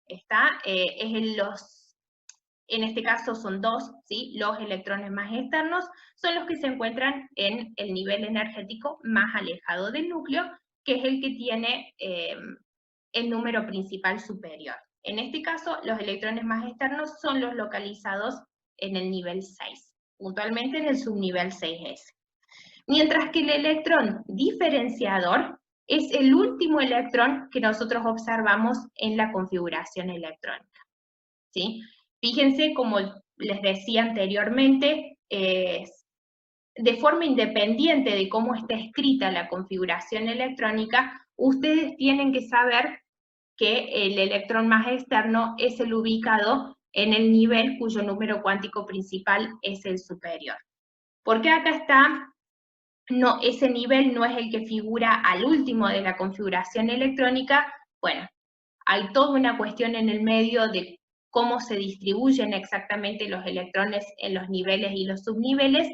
en este caso son 2, ¿sí? Los electrones más externos son los que se encuentran en el nivel energético más alejado del núcleo, que es el que tiene el número principal superior. En este caso, los electrones más externos son los localizados en el nivel 6, puntualmente en el subnivel 6S. Mientras que el electrón diferenciador es el último electrón que nosotros observamos en la configuración electrónica, ¿sí? Fíjense, como les decía anteriormente, de forma independiente de cómo está escrita la configuración electrónica, ustedes tienen que saber que el electrón más externo es el ubicado en el nivel cuyo número cuántico principal es el superior. ¿Por qué acá está no, ese nivel no es el que figura al último de la configuración electrónica, bueno, hay toda una cuestión en el medio de cómo se distribuyen exactamente los electrones en los niveles y los subniveles,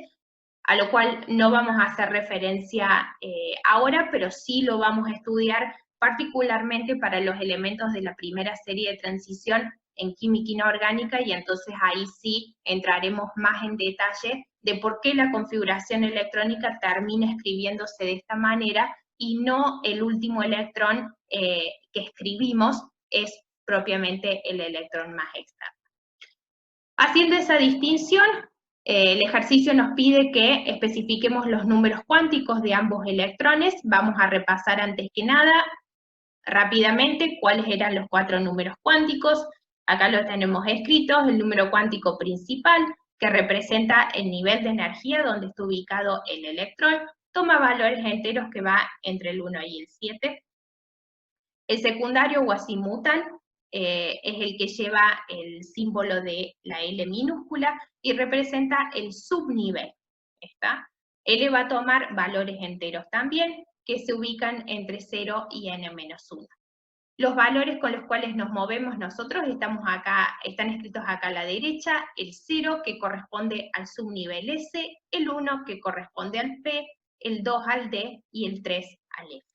a lo cual no vamos a hacer referencia ahora, pero sí lo vamos a estudiar particularmente para los elementos de la primera serie de transición en química inorgánica, y entonces ahí sí entraremos más en detalle de por qué la configuración electrónica termina escribiéndose de esta manera y no el último electrón que escribimos es propiamente el electrón más externo. Haciendo esa distinción, el ejercicio nos pide que especifiquemos los números cuánticos de ambos electrones. Vamos a repasar antes que nada rápidamente cuáles eran los 4 números cuánticos. Acá lo tenemos escritos: el número cuántico principal, que representa el nivel de energía donde está ubicado el electrón, toma valores enteros que va entre el 1 y el 7. El secundario o azimutal es el que lleva el símbolo de la L minúscula y representa el subnivel. ¿Está? L va a tomar valores enteros también, que se ubican entre 0 y n-1. Los valores con los cuales nos movemos nosotros están escritos acá a la derecha: el 0 que corresponde al subnivel S, el 1 que corresponde al P, el 2 al D y el 3 al F.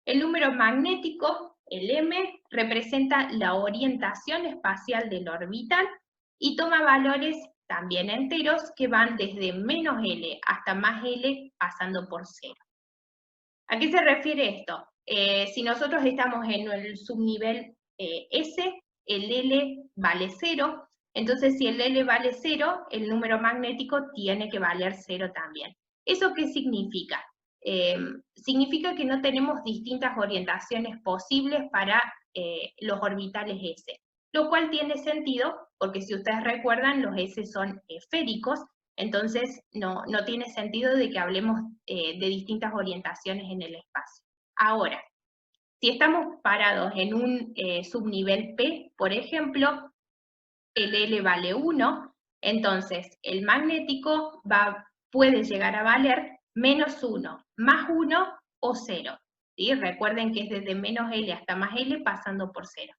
El número magnético, el M, representa la orientación espacial del orbital y toma valores también enteros que van desde menos L hasta más L pasando por 0. ¿A qué se refiere esto? Si nosotros estamos en el subnivel S, el L vale 0, entonces si el L vale 0, el número magnético tiene que valer 0 también. ¿Eso qué significa? Significa que no tenemos distintas orientaciones posibles para los orbitales S, lo cual tiene sentido porque si ustedes recuerdan, los S son esféricos, entonces no tiene sentido de que hablemos de distintas orientaciones en el espacio. Ahora, si estamos parados en un subnivel P, por ejemplo, el L vale 1, entonces el magnético puede llegar a valer menos 1, más 1 o 0. ¿Sí? Recuerden que es desde menos L hasta más L pasando por 0.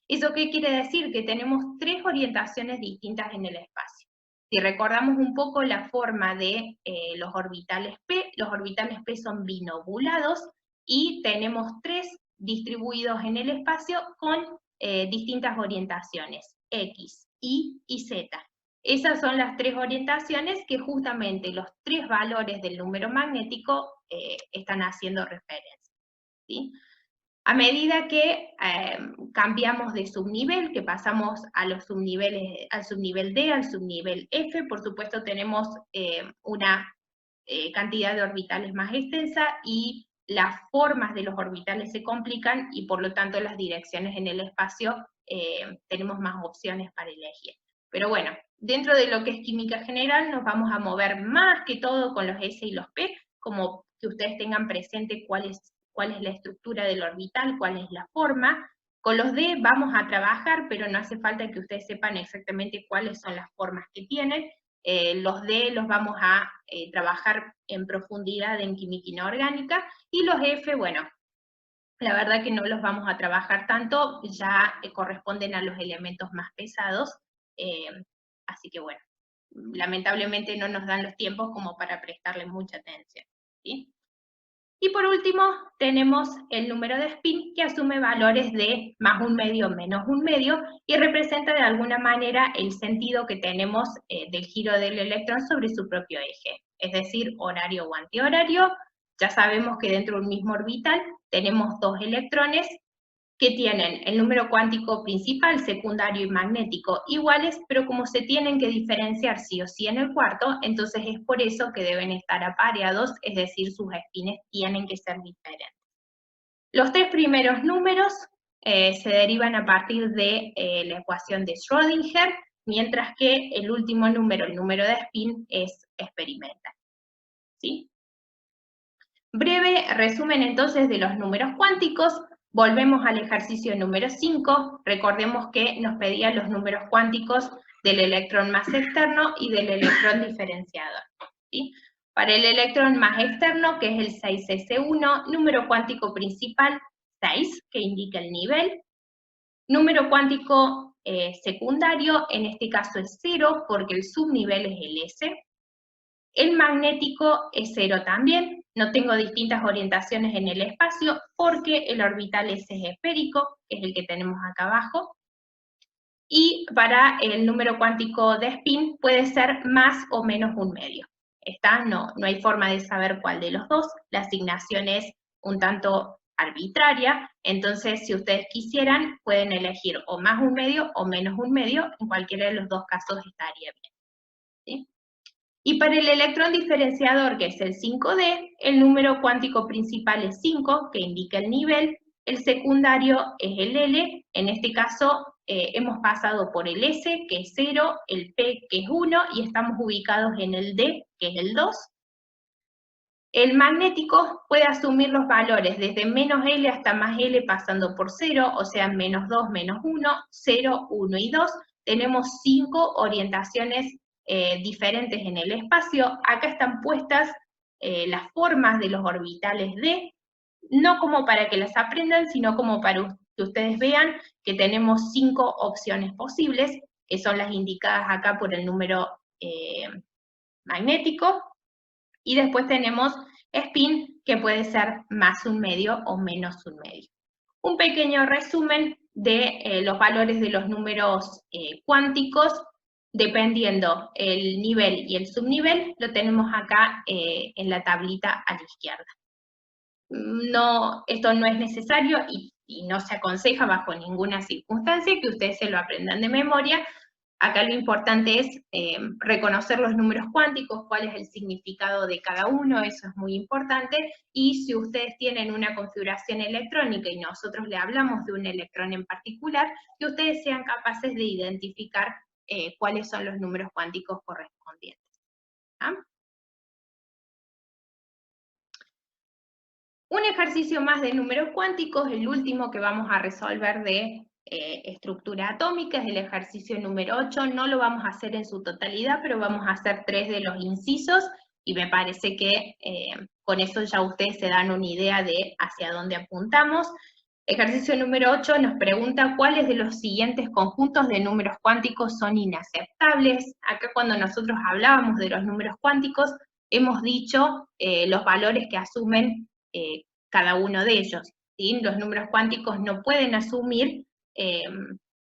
¿Eso qué quiere decir? Que tenemos 3 orientaciones distintas en el espacio. Si recordamos un poco la forma de los orbitales P son binobulados y tenemos 3 distribuidos en el espacio con distintas orientaciones, X, Y y Z. Esas son las 3 orientaciones que justamente los 3 valores del número magnético están haciendo referencia. ¿Sí? A medida que cambiamos de subnivel, que pasamos a los subniveles, al subnivel D, al subnivel F, por supuesto tenemos una cantidad de orbitales más extensa y las formas de los orbitales se complican y por lo tanto las direcciones en el espacio tenemos más opciones para elegir. Pero bueno, dentro de lo que es química general nos vamos a mover más que todo con los S y los P, como que ustedes tengan presente cuál es la estructura del orbital, cuál es la forma. Con los D vamos a trabajar, pero no hace falta que ustedes sepan exactamente cuáles son las formas que tienen. Los D los vamos a trabajar en profundidad en química inorgánica, y los F, bueno, la verdad que no los vamos a trabajar tanto, ya corresponden a los elementos más pesados, así que bueno, lamentablemente no nos dan los tiempos como para prestarle mucha atención, ¿sí? Y por último, tenemos el número de spin, que asume valores de más un medio, menos un medio, y representa de alguna manera el sentido que tenemos del giro del electrón sobre su propio eje, es decir, horario o antihorario. Ya sabemos que dentro de un mismo orbital tenemos 2 electrones que tienen el número cuántico principal, secundario y magnético iguales, pero como se tienen que diferenciar sí o sí en el cuarto, entonces es por eso que deben estar apareados, es decir, sus espines tienen que ser diferentes. Los 3 primeros números se derivan a partir de la ecuación de Schrödinger, mientras que el último número, el número de spin, es experimental. ¿Sí? Breve resumen entonces de los números cuánticos. Volvemos al ejercicio número 5, recordemos que nos pedía los números cuánticos del electrón más externo y del electrón diferenciador. ¿Sí? Para el electrón más externo, que es el 6s1, número cuántico principal 6, que indica el nivel. Número cuántico secundario, en este caso es 0, porque el subnivel es el S. El magnético es 0 también. No tengo distintas orientaciones en el espacio, porque el orbital S es esférico, que es el que tenemos acá abajo. Y para el número cuántico de spin puede ser más o menos 1/2. No hay forma de saber cuál de los dos. La asignación es un tanto arbitraria, entonces si ustedes quisieran pueden elegir o más 1/2 o menos 1/2, en cualquiera de los dos casos estaría bien. ¿Sí? Y para el electrón diferenciador, que es el 5D, el número cuántico principal es 5, que indica el nivel, el secundario es el L, en este caso hemos pasado por el S, que es 0, el P, que es 1, y estamos ubicados en el D, que es el 2. El magnético puede asumir los valores desde menos L hasta más L pasando por 0, o sea, menos 2, menos 1, 0, 1 y 2. Tenemos 5 orientaciones diferentes en el espacio. Acá están puestas las formas de los orbitales D, no como para que las aprendan, sino como para que ustedes vean que tenemos 5 opciones posibles, que son las indicadas acá por el número magnético, y después tenemos spin, que puede ser más 1/2 o menos 1/2. Un pequeño resumen de los valores de los números cuánticos, dependiendo el nivel y el subnivel, lo tenemos acá en la tablita a la izquierda. No, esto no es necesario y no se aconseja bajo ninguna circunstancia que ustedes se lo aprendan de memoria. Acá lo importante es reconocer los números cuánticos, cuál es el significado de cada uno, eso es muy importante, y si ustedes tienen una configuración electrónica y nosotros le hablamos de un electrón en particular, que ustedes sean capaces de identificar cuáles son los números cuánticos correspondientes. ¿Ah? Un ejercicio más de números cuánticos, el último que vamos a resolver de estructura atómica, es el ejercicio número 8, no lo vamos a hacer en su totalidad, pero vamos a hacer 3 de los incisos, y me parece que con eso ya ustedes se dan una idea de hacia dónde apuntamos. Ejercicio número 8 nos pregunta cuáles de los siguientes conjuntos de números cuánticos son inaceptables. Acá cuando nosotros hablábamos de los números cuánticos, hemos dicho los valores que asumen cada uno de ellos. ¿Sí? Los números cuánticos no pueden asumir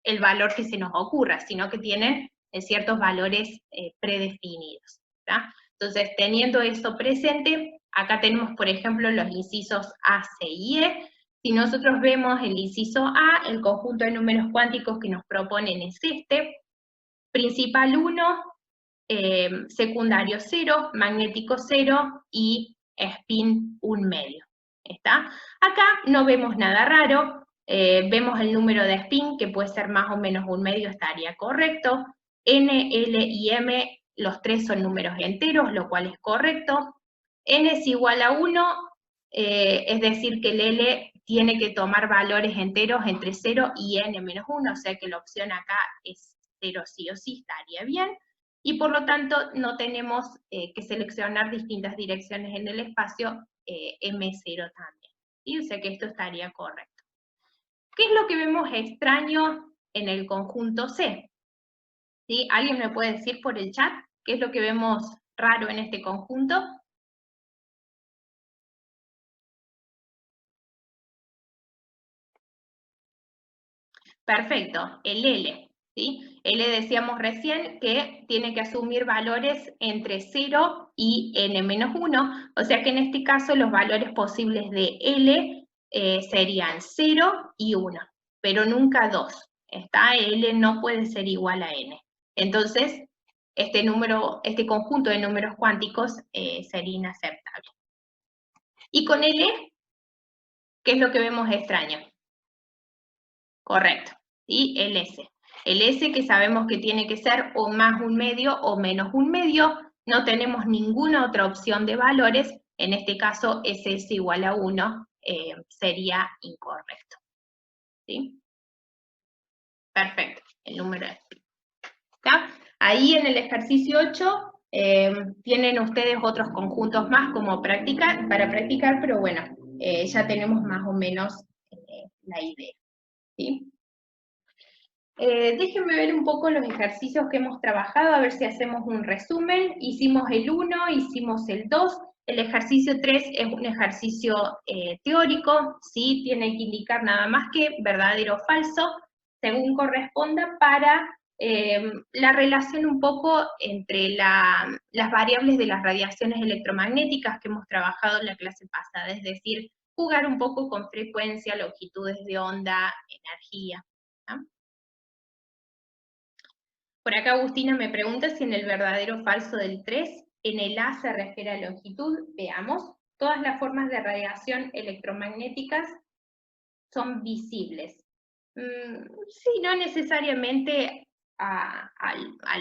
el valor que se nos ocurra, sino que tienen ciertos valores predefinidos. ¿tá? Entonces, teniendo eso presente, acá tenemos, por ejemplo, los incisos A, C y E. Si nosotros vemos el inciso A, el conjunto de números cuánticos que nos proponen es este: principal 1, secundario 0, magnético 0 y spin 1/2. ¿Está? Acá no vemos nada raro, vemos el número de spin, que puede ser más o menos 1/2, estaría correcto. N, L y M, los tres son números enteros, lo cual es correcto. N es igual a 1, es decir que el L tiene que tomar valores enteros entre 0 y N menos 1, o sea que la opción acá es 0 sí o sí, estaría bien. Y por lo tanto no tenemos que seleccionar distintas direcciones en el espacio, M0 también. ¿Sí? O sea que esto estaría correcto. ¿Qué es lo que vemos extraño en el conjunto C? ¿Sí? ¿Alguien me puede decir por el chat qué es lo que vemos raro en este conjunto? Perfecto, el L. ¿sí? L decíamos recién que tiene que asumir valores entre 0 y n-1, o sea que en este caso los valores posibles de L serían 0 y 1, pero nunca 2. L no puede ser igual a n. Entonces, este conjunto de números cuánticos sería inaceptable. Y con L, ¿qué es lo que vemos extraño? Correcto, ¿sí? El S. El S que sabemos que tiene que ser o más 1/2 o menos 1/2, no tenemos ninguna otra opción de valores, en este caso SS igual a 1 sería incorrecto. ¿Sí? Perfecto, el número es. ¿Está? Ahí en el ejercicio 8 Tienen ustedes otros conjuntos más como para practicar, pero bueno, ya tenemos más o menos la idea, ¿sí? Déjenme ver un poco los ejercicios que hemos trabajado, a ver si hacemos un resumen. Hicimos el 1, hicimos el 2, el ejercicio 3 es un ejercicio teórico, ¿sí? Tiene que indicar nada más que verdadero o falso, según corresponda, para la relación un poco entre las variables de las radiaciones electromagnéticas que hemos trabajado en la clase pasada, es decir, jugar un poco con frecuencia, longitudes de onda, energía, ¿no? Por acá Agustina me pregunta si en el verdadero o falso del 3, en el A se refiere a longitud. Veamos, todas las formas de radiación electromagnéticas son visibles. Sí, no necesariamente a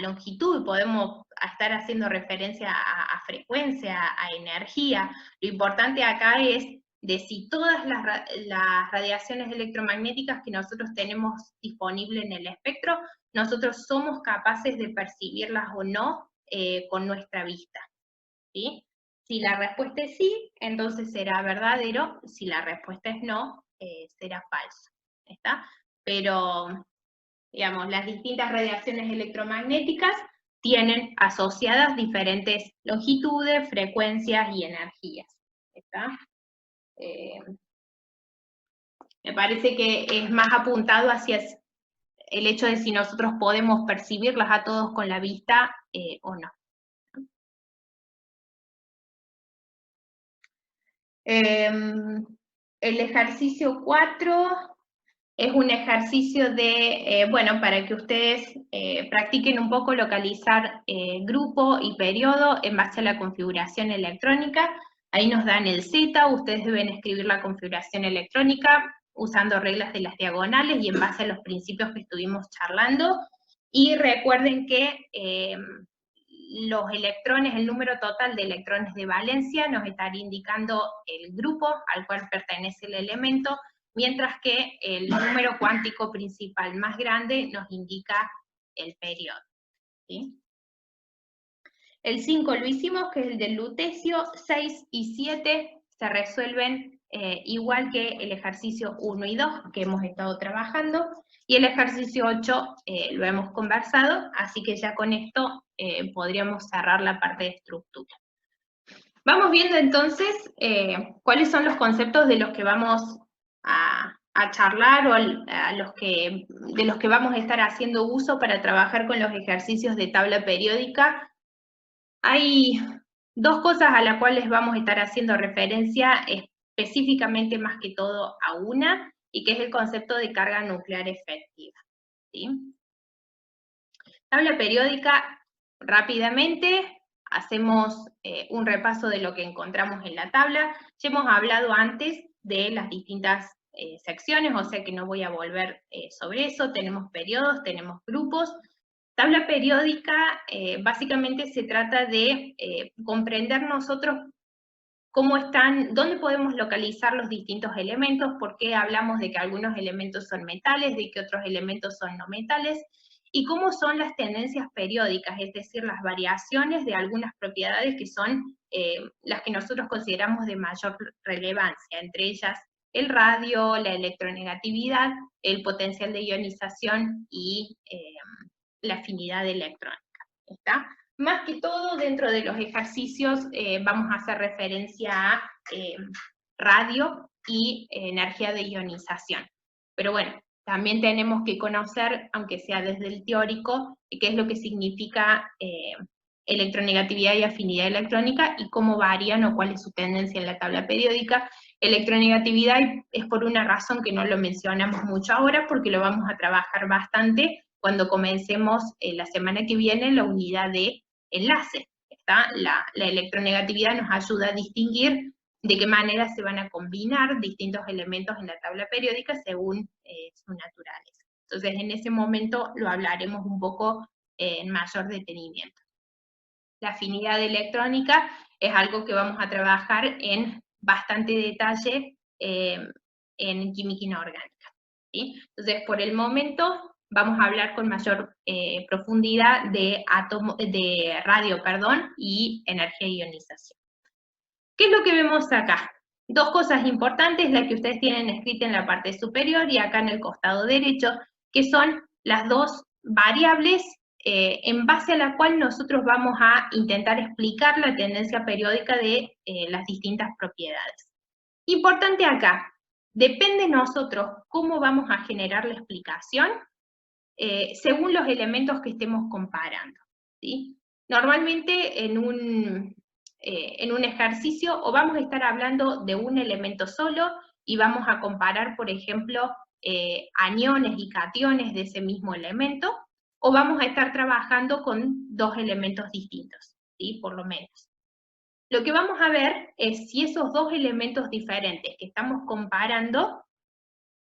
longitud, podemos estar haciendo referencia a frecuencia, a energía. Lo importante acá es de si todas las radiaciones electromagnéticas que nosotros tenemos disponibles en el espectro, nosotros somos capaces de percibirlas o no con nuestra vista, ¿sí? Si la respuesta es sí, entonces será verdadero; si la respuesta es no, será falso, ¿está? Pero, digamos, las distintas radiaciones electromagnéticas tienen asociadas diferentes longitudes, frecuencias y energías, ¿está? Me parece que es más apuntado hacia el hecho de si nosotros podemos percibirlas a todos con la vista o no. El ejercicio 4 es un ejercicio de, bueno, para que ustedes practiquen un poco localizar grupo y periodo en base a la configuración electrónica. Ahí nos dan el Z, ustedes deben escribir la configuración electrónica usando reglas de las diagonales y en base a los principios que estuvimos charlando. Y recuerden que los electrones, el número total de electrones de valencia nos estaría indicando el grupo al cual pertenece el elemento, mientras que el número cuántico principal más grande nos indica el periodo, ¿sí? El 5 lo hicimos, que es el del lutecio. 6 y 7 se resuelven igual que el ejercicio 1 y 2 que hemos estado trabajando, y el ejercicio 8 lo hemos conversado, así que ya con esto podríamos cerrar la parte de estructura. Vamos viendo entonces cuáles son los conceptos de los que vamos a charlar o de los que vamos a estar haciendo uso para trabajar con los ejercicios de tabla periódica. Hay dos cosas a las cuales vamos a estar haciendo referencia específicamente más que todo a una, y que es el concepto de carga nuclear efectiva, ¿sí? Tabla periódica, rápidamente, hacemos un repaso de lo que encontramos en la tabla. Ya hemos hablado antes de las distintas secciones, o sea que no voy a volver sobre eso. Tenemos periodos, tenemos grupos. Tabla periódica básicamente se trata de comprender nosotros cómo están, dónde podemos localizar los distintos elementos, por qué hablamos de que algunos elementos son metales, de que otros elementos son no metales, y cómo son las tendencias periódicas, es decir, las variaciones de algunas propiedades que son las que nosotros consideramos de mayor relevancia, entre ellas el radio, la electronegatividad, el potencial de ionización y la afinidad electrónica, ¿está? Más que todo, dentro de los ejercicios vamos a hacer referencia a radio y energía de ionización. Pero bueno, también tenemos que conocer, aunque sea desde el teórico, qué es lo que significa electronegatividad y afinidad electrónica y cómo varían o cuál es su tendencia en la tabla periódica. Electronegatividad es por una razón que no lo mencionamos mucho ahora, porque lo vamos a trabajar bastante cuando comencemos la semana que viene la unidad de enlace. ¿Está? La electronegatividad nos ayuda a distinguir de qué manera se van a combinar distintos elementos en la tabla periódica según su naturaleza. Entonces, en ese momento lo hablaremos un poco en mayor detenimiento. La afinidad electrónica es algo que vamos a trabajar en bastante detalle en química inorgánica, ¿sí? Entonces, por el momento, vamos a hablar con mayor profundidad de radio, y energía de ionización. ¿Qué es lo que vemos acá? Dos cosas importantes, las que ustedes tienen escrita en la parte superior y acá en el costado derecho, que son las dos variables en base a la cual nosotros vamos a intentar explicar la tendencia periódica de las distintas propiedades. Importante acá, depende de nosotros cómo vamos a generar la explicación según los elementos que estemos comparando, ¿sí? Normalmente en un ejercicio o vamos a estar hablando de un elemento solo y vamos a comparar, por ejemplo, aniones y cationes de ese mismo elemento, o vamos a estar trabajando con dos elementos distintos, ¿sí? Por lo menos. Lo que vamos a ver es si esos dos elementos diferentes que estamos comparando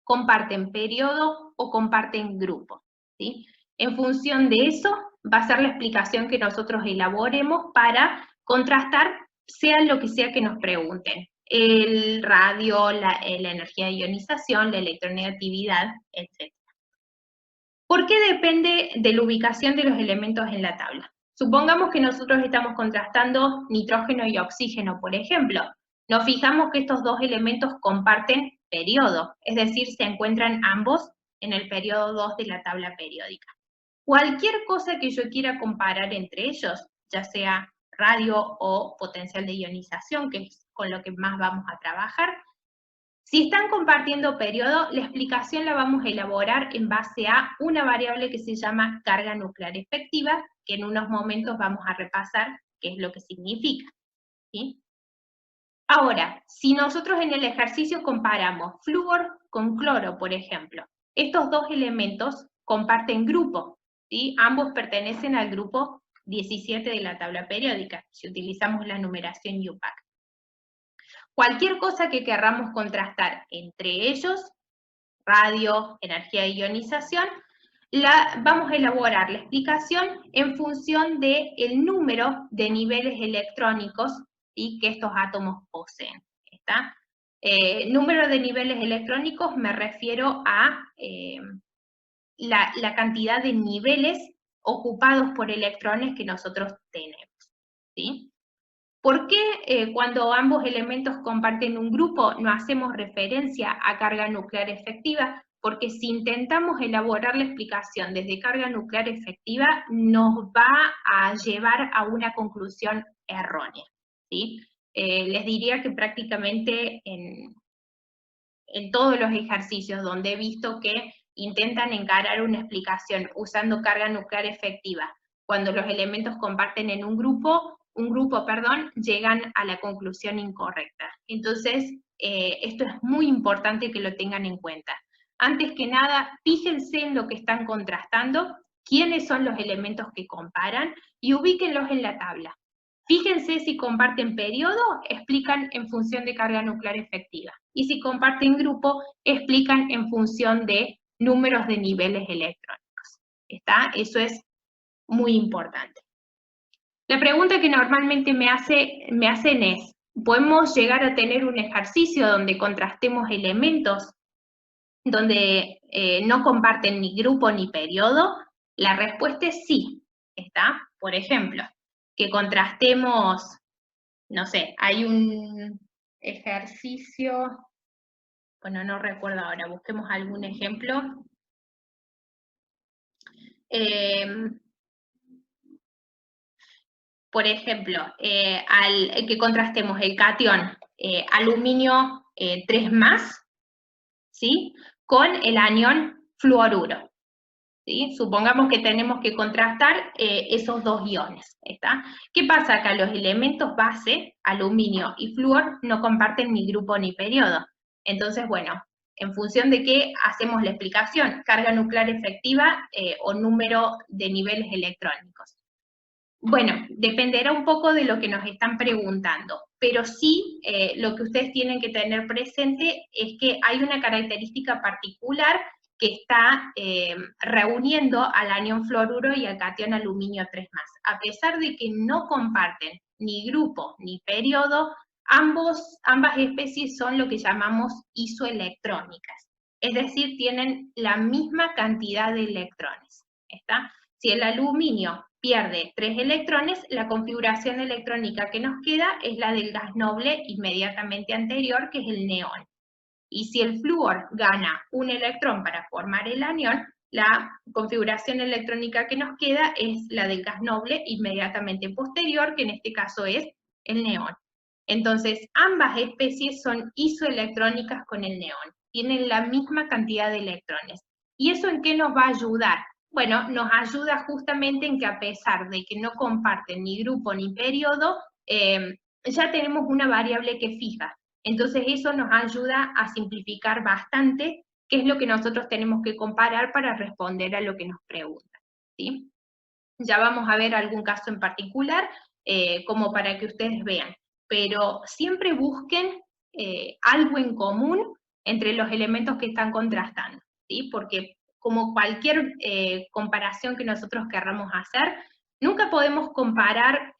comparten periodo o comparten grupo, ¿sí? En función de eso va a ser la explicación que nosotros elaboremos para contrastar, sea lo que sea que nos pregunten. El radio, la energía de ionización, la electronegatividad, etc. ¿Por qué depende de la ubicación de los elementos en la tabla? Supongamos que nosotros estamos contrastando nitrógeno y oxígeno, por ejemplo. Nos fijamos que estos dos elementos comparten periodo, es decir, se encuentran ambos en el periodo 2 de la tabla periódica. Cualquier cosa que yo quiera comparar entre ellos, ya sea radio o potencial de ionización, que es con lo que más vamos a trabajar, si están compartiendo periodo, la explicación la vamos a elaborar en base a una variable que se llama carga nuclear efectiva, que en unos momentos vamos a repasar qué es lo que significa, ¿sí? Ahora, si nosotros en el ejercicio comparamos flúor con cloro, por ejemplo, estos dos elementos comparten grupo, ¿sí? Ambos pertenecen al grupo 17 de la tabla periódica, si utilizamos la numeración UPAC. Cualquier cosa que querramos contrastar entre ellos, radio, energía de ionización, vamos a elaborar la explicación en función del número de niveles electrónicos, ¿sí?, que estos átomos poseen. ¿Está? Número de niveles electrónicos me refiero a la cantidad de niveles ocupados por electrones que nosotros tenemos, ¿sí? ¿Por qué cuando ambos elementos comparten un grupo no hacemos referencia a carga nuclear efectiva? Porque si intentamos elaborar la explicación desde carga nuclear efectiva, nos va a llevar a una conclusión errónea, ¿sí? Les diría que prácticamente en todos los ejercicios donde he visto que intentan encarar una explicación usando carga nuclear efectiva, cuando los elementos comparten en un grupo, llegan a la conclusión incorrecta. Entonces, esto es muy importante que lo tengan en cuenta. Antes que nada, fíjense en lo que están contrastando, quiénes son los elementos que comparan, y ubíquenlos en la tabla. Fíjense si comparten periodo, explican en función de carga nuclear efectiva. Y si comparten grupo, explican en función de números de niveles electrónicos. ¿Está? Eso es muy importante. La pregunta que normalmente me hacen es, ¿podemos llegar a tener un ejercicio donde contrastemos elementos donde no comparten ni grupo ni periodo? La respuesta es sí, ¿está? Por ejemplo, que contrastemos, no sé, hay un ejercicio, bueno, no recuerdo ahora, busquemos algún ejemplo. Por ejemplo, que contrastemos el catión aluminio 3+, ¿sí?, con el anión fluoruro, ¿sí? Supongamos que tenemos que contrastar esos dos iones, ¿está? ¿Qué pasa acá? Los elementos base, aluminio y flúor, no comparten ni grupo ni periodo. Entonces, bueno, en función de qué hacemos la explicación, carga nuclear efectiva o número de niveles electrónicos. Bueno, dependerá un poco de lo que nos están preguntando, pero sí lo que ustedes tienen que tener presente es que hay una característica particular que está reuniendo al anión fluoruro y al catión aluminio 3+. A pesar de que no comparten ni grupo ni periodo, ambas especies son lo que llamamos isoelectrónicas. es decir, tienen la misma cantidad de electrones. ¿Está? Si el aluminio pierde 3 electrones, la configuración electrónica que nos queda es la del gas noble inmediatamente anterior, que es el neón. Y si el flúor gana un electrón para formar el anión, la configuración electrónica que nos queda es la del gas noble inmediatamente posterior, que en este caso es el neón. Entonces, ambas especies son isoelectrónicas con el neón, tienen la misma cantidad de electrones. ¿Y eso en qué nos va a ayudar? Bueno, nos ayuda justamente en que a pesar de que no comparten ni grupo ni periodo, ya tenemos una variable que fija. Entonces eso nos ayuda a simplificar bastante qué es lo que nosotros tenemos que comparar para responder a lo que nos preguntan, ¿sí? Ya vamos a ver algún caso en particular, como para que ustedes vean, pero siempre busquen algo en común entre los elementos que están contrastando, ¿sí? Porque como cualquier comparación que nosotros querramos hacer, nunca podemos comparar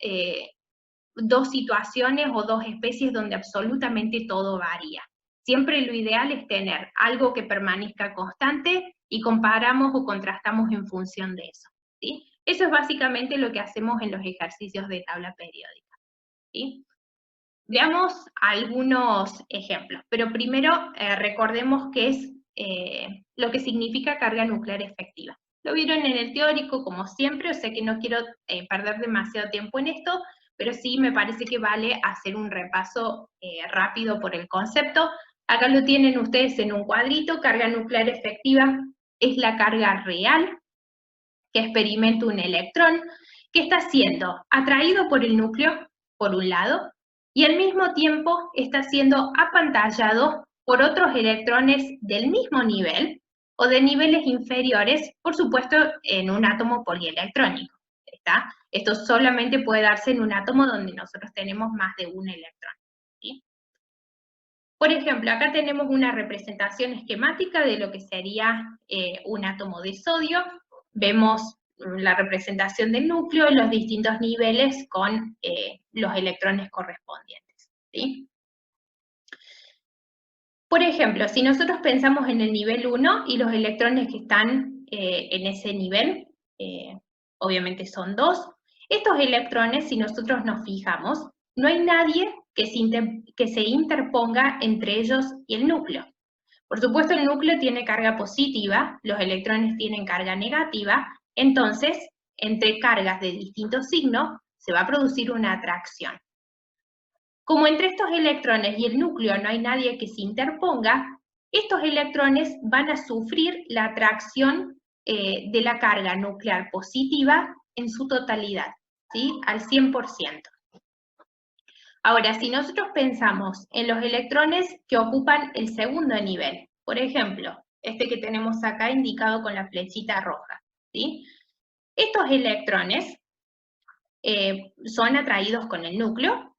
dos situaciones o dos especies donde absolutamente todo varía. Siempre lo ideal es tener algo que permanezca constante y comparamos o contrastamos en función de eso, ¿sí? Eso es básicamente lo que hacemos en los ejercicios de tabla periódica, ¿sí? Veamos algunos ejemplos, pero primero recordemos qué es lo que significa carga nuclear efectiva. Lo vieron en el teórico, como siempre, o sea que no quiero perder demasiado tiempo en esto, pero sí me parece que vale hacer un repaso rápido por el concepto. Acá lo tienen ustedes en un cuadrito. Carga nuclear efectiva es la carga real que experimenta un electrón, que está siendo atraído por el núcleo, por un lado, y al mismo tiempo está siendo apantallado por otros electrones del mismo nivel, o de niveles inferiores, por supuesto, en un átomo polielectrónico, ¿está? Esto solamente puede darse en un átomo donde nosotros tenemos más de un electrón, ¿sí? Por ejemplo, acá tenemos una representación esquemática de lo que sería un átomo de sodio. Vemos la representación del núcleo y los distintos niveles con los electrones correspondientes, ¿sí? Por ejemplo, si nosotros pensamos en el nivel 1 y los electrones que están en ese nivel, obviamente son 2, estos electrones, si nosotros nos fijamos, no hay nadie que se interponga entre ellos y el núcleo. Por supuesto, el núcleo tiene carga positiva, los electrones tienen carga negativa, entonces, entre cargas de distintos signos, se va a producir una atracción. Como entre estos electrones y el núcleo no hay nadie que se interponga, estos electrones van a sufrir la atracción de la carga nuclear positiva en su totalidad, ¿sí? Al 100%. Ahora, si nosotros pensamos en los electrones que ocupan el segundo nivel, por ejemplo, este que tenemos acá indicado con la flechita roja, ¿sí? Estos electrones son atraídos con el núcleo,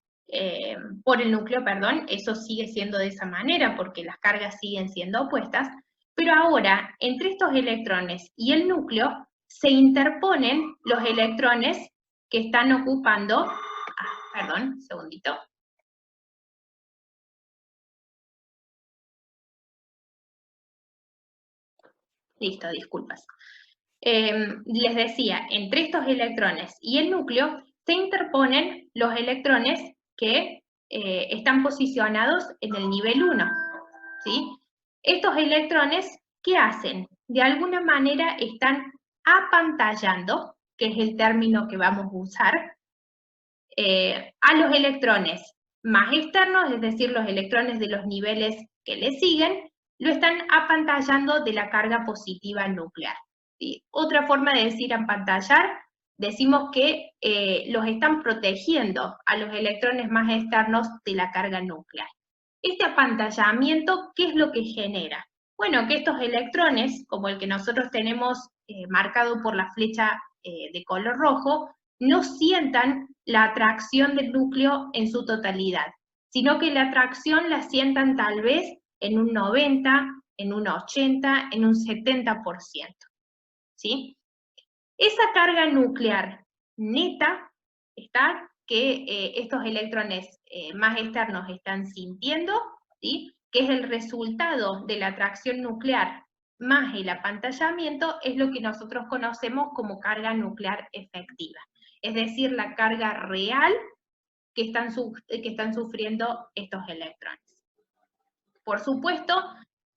por el núcleo, perdón, eso sigue siendo de esa manera porque las cargas siguen siendo opuestas, pero ahora entre estos electrones y el núcleo se interponen los electrones que están ocupando, perdón, un segundito. Listo, disculpas. Les decía, entre estos electrones y el núcleo se interponen los electrones que están posicionados en el nivel 1, ¿sí? Estos electrones, ¿qué hacen? De alguna manera están apantallando, que es el término que vamos a usar, a los electrones más externos, es decir, los electrones de los niveles que le siguen, lo están apantallando de la carga positiva nuclear, ¿sí? Otra forma de decir apantallar, decimos que los están protegiendo a los electrones más externos de la carga nuclear. Este apantallamiento, ¿qué es lo que genera? Bueno, que estos electrones, como el que nosotros tenemos marcado por la flecha de color rojo, no sientan la atracción del núcleo en su totalidad, sino que la atracción la sientan tal vez en un 90, en un 80, en un 70%, ¿sí? Esa carga nuclear neta está que estos electrones más externos están sintiendo, ¿sí? que es el resultado de la atracción nuclear más el apantallamiento, es lo que nosotros conocemos como carga nuclear efectiva. Es decir, la carga real que están sufriendo estos electrones. Por supuesto,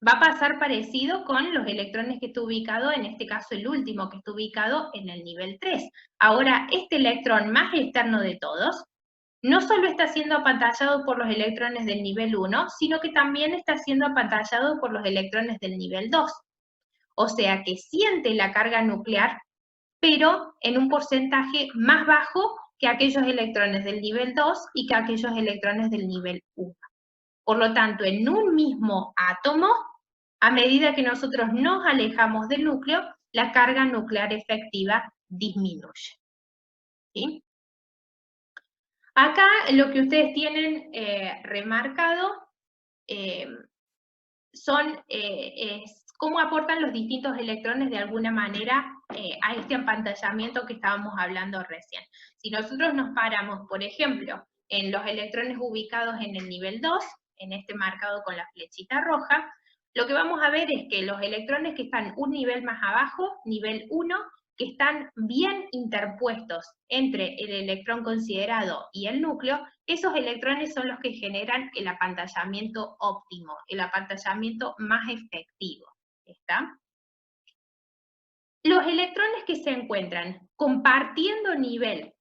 va a pasar parecido con los electrones que está ubicado, en este caso el último, que está ubicado en el nivel 3. Ahora, este electrón más externo de todos, no solo está siendo apantallado por los electrones del nivel 1, sino que también está siendo apantallado por los electrones del nivel 2. O sea que siente la carga nuclear, pero en un porcentaje más bajo que aquellos electrones del nivel 2 y que aquellos electrones del nivel 1. Por lo tanto, en un mismo átomo, a medida que nosotros nos alejamos del núcleo, la carga nuclear efectiva disminuye. ¿Sí? Acá lo que ustedes tienen remarcado son cómo aportan los distintos electrones de alguna manera a este apantallamiento que estábamos hablando recién. Si nosotros nos paramos, por ejemplo, en los electrones ubicados en el nivel 2, en este marcado con la flechita roja, lo que vamos a ver es que los electrones que están un nivel más abajo, nivel 1, que están bien interpuestos entre el electrón considerado y el núcleo, esos electrones son los que generan el apantallamiento óptimo, el apantallamiento más efectivo. ¿Está? Los electrones que se encuentran compartiendo nivel,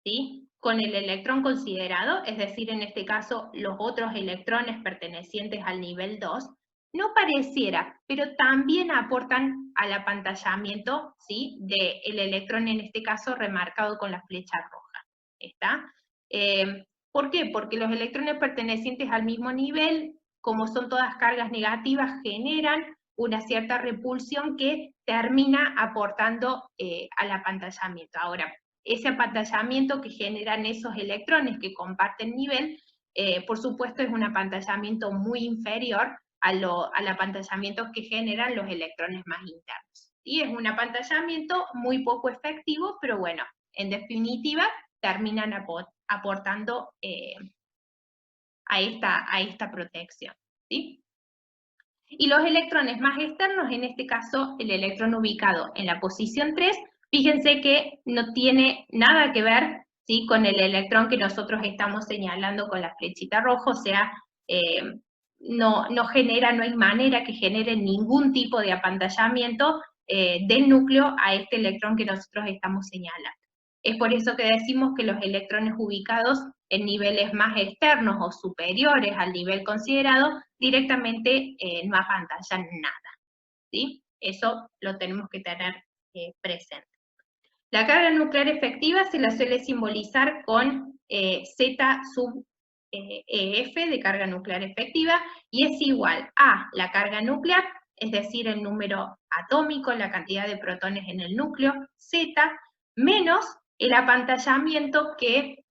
¿sí?, con el electrón considerado, es decir, en este caso, los otros electrones pertenecientes al nivel 2, no pareciera, pero también aportan al apantallamiento, ¿sí?, del electrón, en este caso, remarcado con la flecha roja. ¿Está? ¿Por qué? Porque los electrones pertenecientes al mismo nivel, como son todas cargas negativas, generan una cierta repulsión que termina aportando al apantallamiento. Ahora, ese apantallamiento que generan esos electrones que comparten nivel, por supuesto es un apantallamiento muy inferior al apantallamiento que generan los electrones más internos. Y es un apantallamiento muy poco efectivo, pero bueno, en definitiva terminan aportando a esta protección. ¿Sí? Y los electrones más externos, en este caso el electrón ubicado en la posición 3, fíjense que no tiene nada que ver, ¿sí?, con el electrón que nosotros estamos señalando con la flechita roja, o sea, no hay manera que genere ningún tipo de apantallamiento del núcleo a este electrón que nosotros estamos señalando. Es por eso que decimos que los electrones ubicados en niveles más externos o superiores al nivel considerado, directamente no apantallan nada. ¿Sí? Eso lo tenemos que tener presente. La carga nuclear efectiva se la suele simbolizar con Z sub EF de carga nuclear efectiva, y es igual a la carga nuclear, es decir, el número atómico, la cantidad de protones en el núcleo, Z, menos el apantallamiento que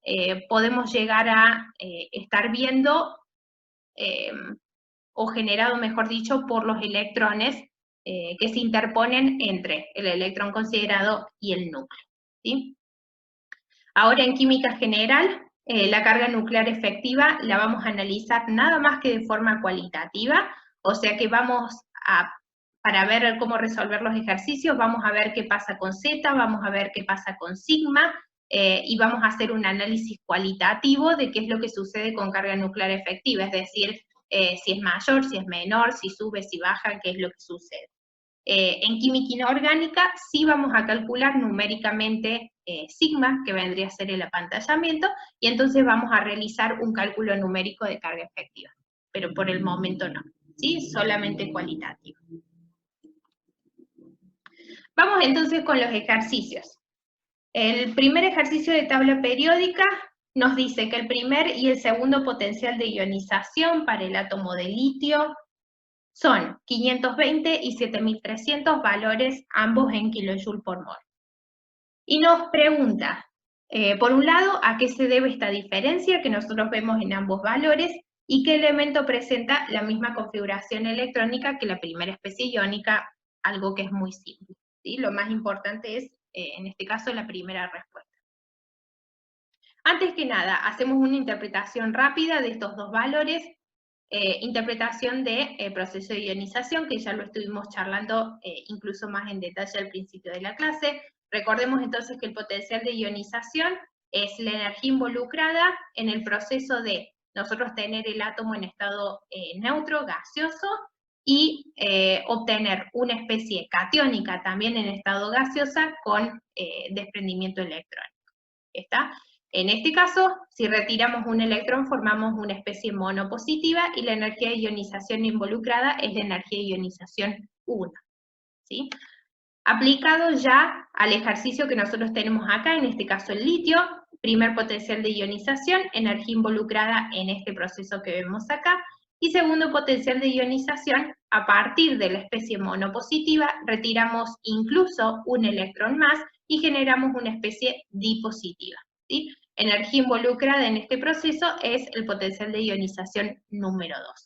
podemos llegar a estar viendo, o generado, mejor dicho, por los electrones que se interponen entre el electrón considerado y el núcleo. ¿Sí? Ahora, en química general, la carga nuclear efectiva la vamos a analizar nada más que de forma cualitativa, o sea que para ver cómo resolver los ejercicios, vamos a ver qué pasa con Z, vamos a ver qué pasa con sigma, y vamos a hacer un análisis cualitativo de qué es lo que sucede con carga nuclear efectiva, es decir, si es mayor, si es menor, si sube, si baja, qué es lo que sucede. En química inorgánica sí vamos a calcular numéricamente sigma, que vendría a ser el apantallamiento, y entonces vamos a realizar un cálculo numérico de carga efectiva, pero por el momento no, ¿sí? Solamente cualitativo. Vamos entonces con los ejercicios. El primer ejercicio de tabla periódica nos dice que el primer y el segundo potencial de ionización para el átomo de litio son 520 y 7300 valores, ambos en kilojoule por mol. Y nos pregunta, por un lado, a qué se debe esta diferencia que nosotros vemos en ambos valores, y qué elemento presenta la misma configuración electrónica que la primera especie iónica, algo que es muy simple. ¿Sí? Lo más importante es, en este caso, la primera respuesta. Antes que nada, hacemos una interpretación rápida de estos dos valores. interpretación de proceso de ionización, que ya lo estuvimos charlando incluso más en detalle al principio de la clase. Recordemos entonces que el potencial de ionización es la energía involucrada en el proceso de nosotros tener el átomo en estado neutro, gaseoso, y obtener una especie catiónica también en estado gaseosa con desprendimiento electrónico. ¿Está? En este caso, si retiramos un electrón, formamos una especie monopositiva y la energía de ionización involucrada es la energía de ionización 1. ¿Sí? Aplicado ya al ejercicio que nosotros tenemos acá, en este caso el litio, primer potencial de ionización, energía involucrada en este proceso que vemos acá, y segundo potencial de ionización, a partir de la especie monopositiva, retiramos incluso un electrón más y generamos una especie dipositiva. ¿Sí? Energía involucrada en este proceso es el potencial de ionización número 2.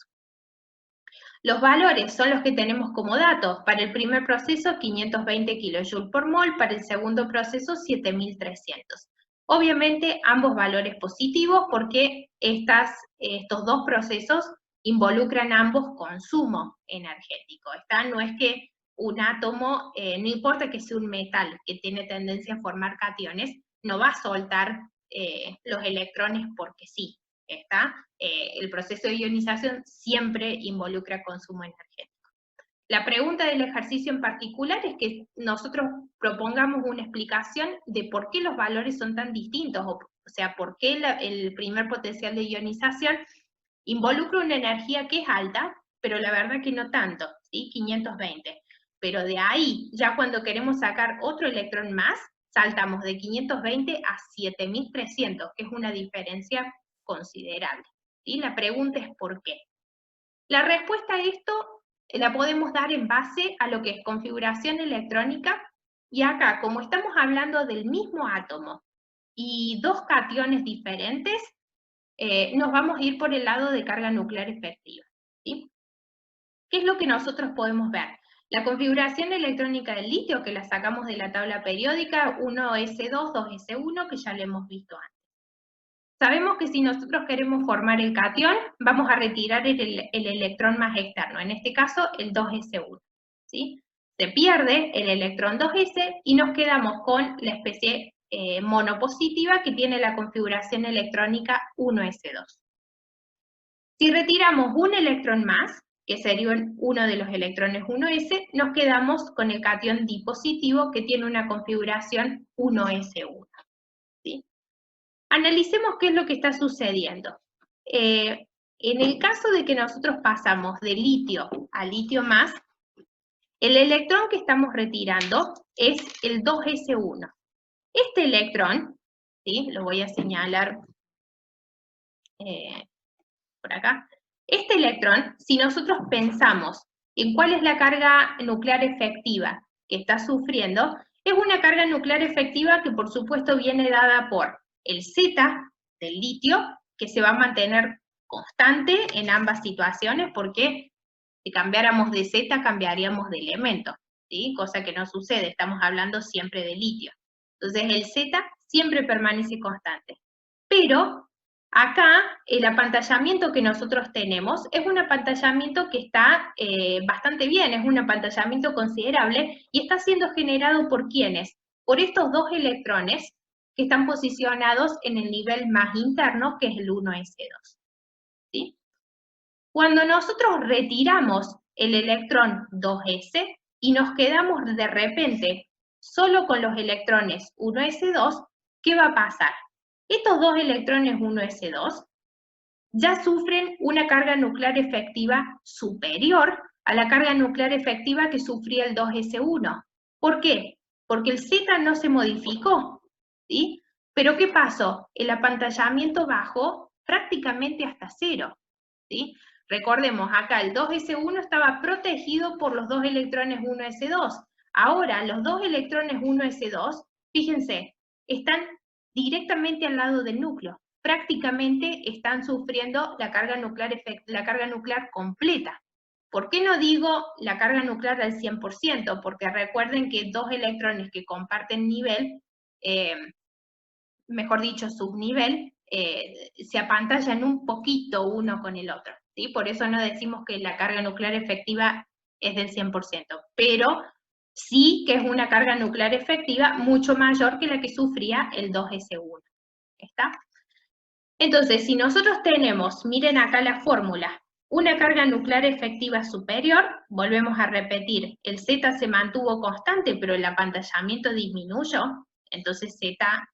Los valores son los que tenemos como datos. Para el primer proceso, 520 kJ por mol, para el segundo proceso, 7300. Obviamente, ambos valores positivos porque estos dos procesos involucran ambos consumo energético. No es que un átomo, no importa que sea un metal que tiene tendencia a formar cationes, no va a soltar los electrones porque sí. El proceso de ionización siempre involucra consumo energético. La pregunta del ejercicio en particular es que nosotros propongamos una explicación de por qué los valores son tan distintos, o sea, por qué el primer potencial de ionización involucra una energía que es alta, pero la verdad que no tanto, ¿sí? 520. Pero de ahí, ya cuando queremos sacar otro electrón más, saltamos de 520 a 7300, que es una diferencia considerable. ¿Sí? La pregunta es ¿por qué? La respuesta a esto la podemos dar en base a lo que es configuración electrónica, y acá, como estamos hablando del mismo átomo y dos cationes diferentes, nos vamos a ir por el lado de carga nuclear efectiva. ¿Sí? ¿Qué es lo que nosotros podemos ver? La configuración electrónica del litio, que la sacamos de la tabla periódica, 1s2, 2s1, que ya lo hemos visto antes. Sabemos que si nosotros queremos formar el catión, vamos a retirar el electrón más externo, en este caso el 2s1. ¿Sí? Se pierde el electrón 2s y nos quedamos con la especie monopositiva que tiene la configuración electrónica 1s2. Si retiramos un electrón más, que sería uno de los electrones 1s, nos quedamos con el catión dipositivo que tiene una configuración 1s1. ¿Sí? Analicemos qué es lo que está sucediendo. En el caso de que nosotros pasamos de litio a litio más, el electrón que estamos retirando es el 2s1. Este electrón, ¿sí? Lo voy a señalar por acá. Este electrón, si nosotros pensamos en cuál es la carga nuclear efectiva que está sufriendo, es una carga nuclear efectiva que por supuesto viene dada por el Z del litio, que se va a mantener constante en ambas situaciones, porque si cambiáramos de Z, cambiaríamos de elemento, ¿sí? Cosa que no sucede, estamos hablando siempre de litio. Entonces el Z siempre permanece constante. Pero acá el apantallamiento que nosotros tenemos es un apantallamiento que está bastante bien, es un apantallamiento considerable, y está siendo generado ¿por quiénes? Por estos dos electrones que están posicionados en el nivel más interno, que es el 1s2. ¿Sí? Cuando nosotros retiramos el electrón 2s y nos quedamos de repente solo con los electrones 1s2, ¿qué va a pasar? Estos dos electrones 1s2 ya sufren una carga nuclear efectiva superior a la carga nuclear efectiva que sufría el 2s1. ¿Por qué? Porque el Z no se modificó, ¿sí? Pero ¿qué pasó? El apantallamiento bajó prácticamente hasta cero, ¿sí? Recordemos, acá el 2s1 estaba protegido por los dos electrones 1s2. Ahora, los dos electrones 1s2, fíjense, están directamente al lado del núcleo. Prácticamente están sufriendo la carga nuclear completa. ¿Por qué no digo la carga nuclear al 100%? Porque recuerden que dos electrones que comparten nivel, mejor dicho, subnivel, se apantallan un poquito uno con el otro, ¿sí? Por eso no decimos que la carga nuclear efectiva es del 100%, pero sí que es una carga nuclear efectiva mucho mayor que la que sufría el 2S1. ¿Está? Entonces, si nosotros tenemos, miren acá la fórmula, una carga nuclear efectiva superior, volvemos a repetir, el Z se mantuvo constante, pero el apantallamiento disminuyó, entonces Z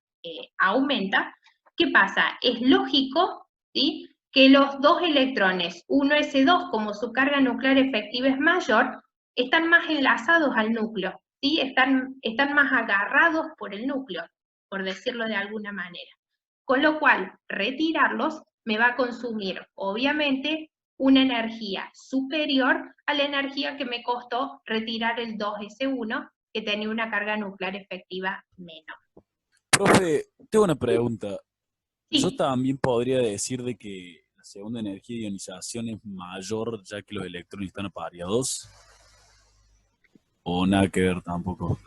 aumenta. ¿Qué pasa? Es lógico, ¿sí?, que los dos electrones, 1s2, como su carga nuclear efectiva es mayor, están más enlazados al núcleo, ¿sí? Están más agarrados por el núcleo, por decirlo de alguna manera. Con lo cual, retirarlos me va a consumir, obviamente, una energía superior a la energía que me costó retirar el 2s1, que tenía una carga nuclear efectiva menor. Profe, tengo una pregunta. Sí. Yo también podría decir de que la segunda energía de ionización es mayor ya que los electrones están apareados. ¿O nada que ver tampoco?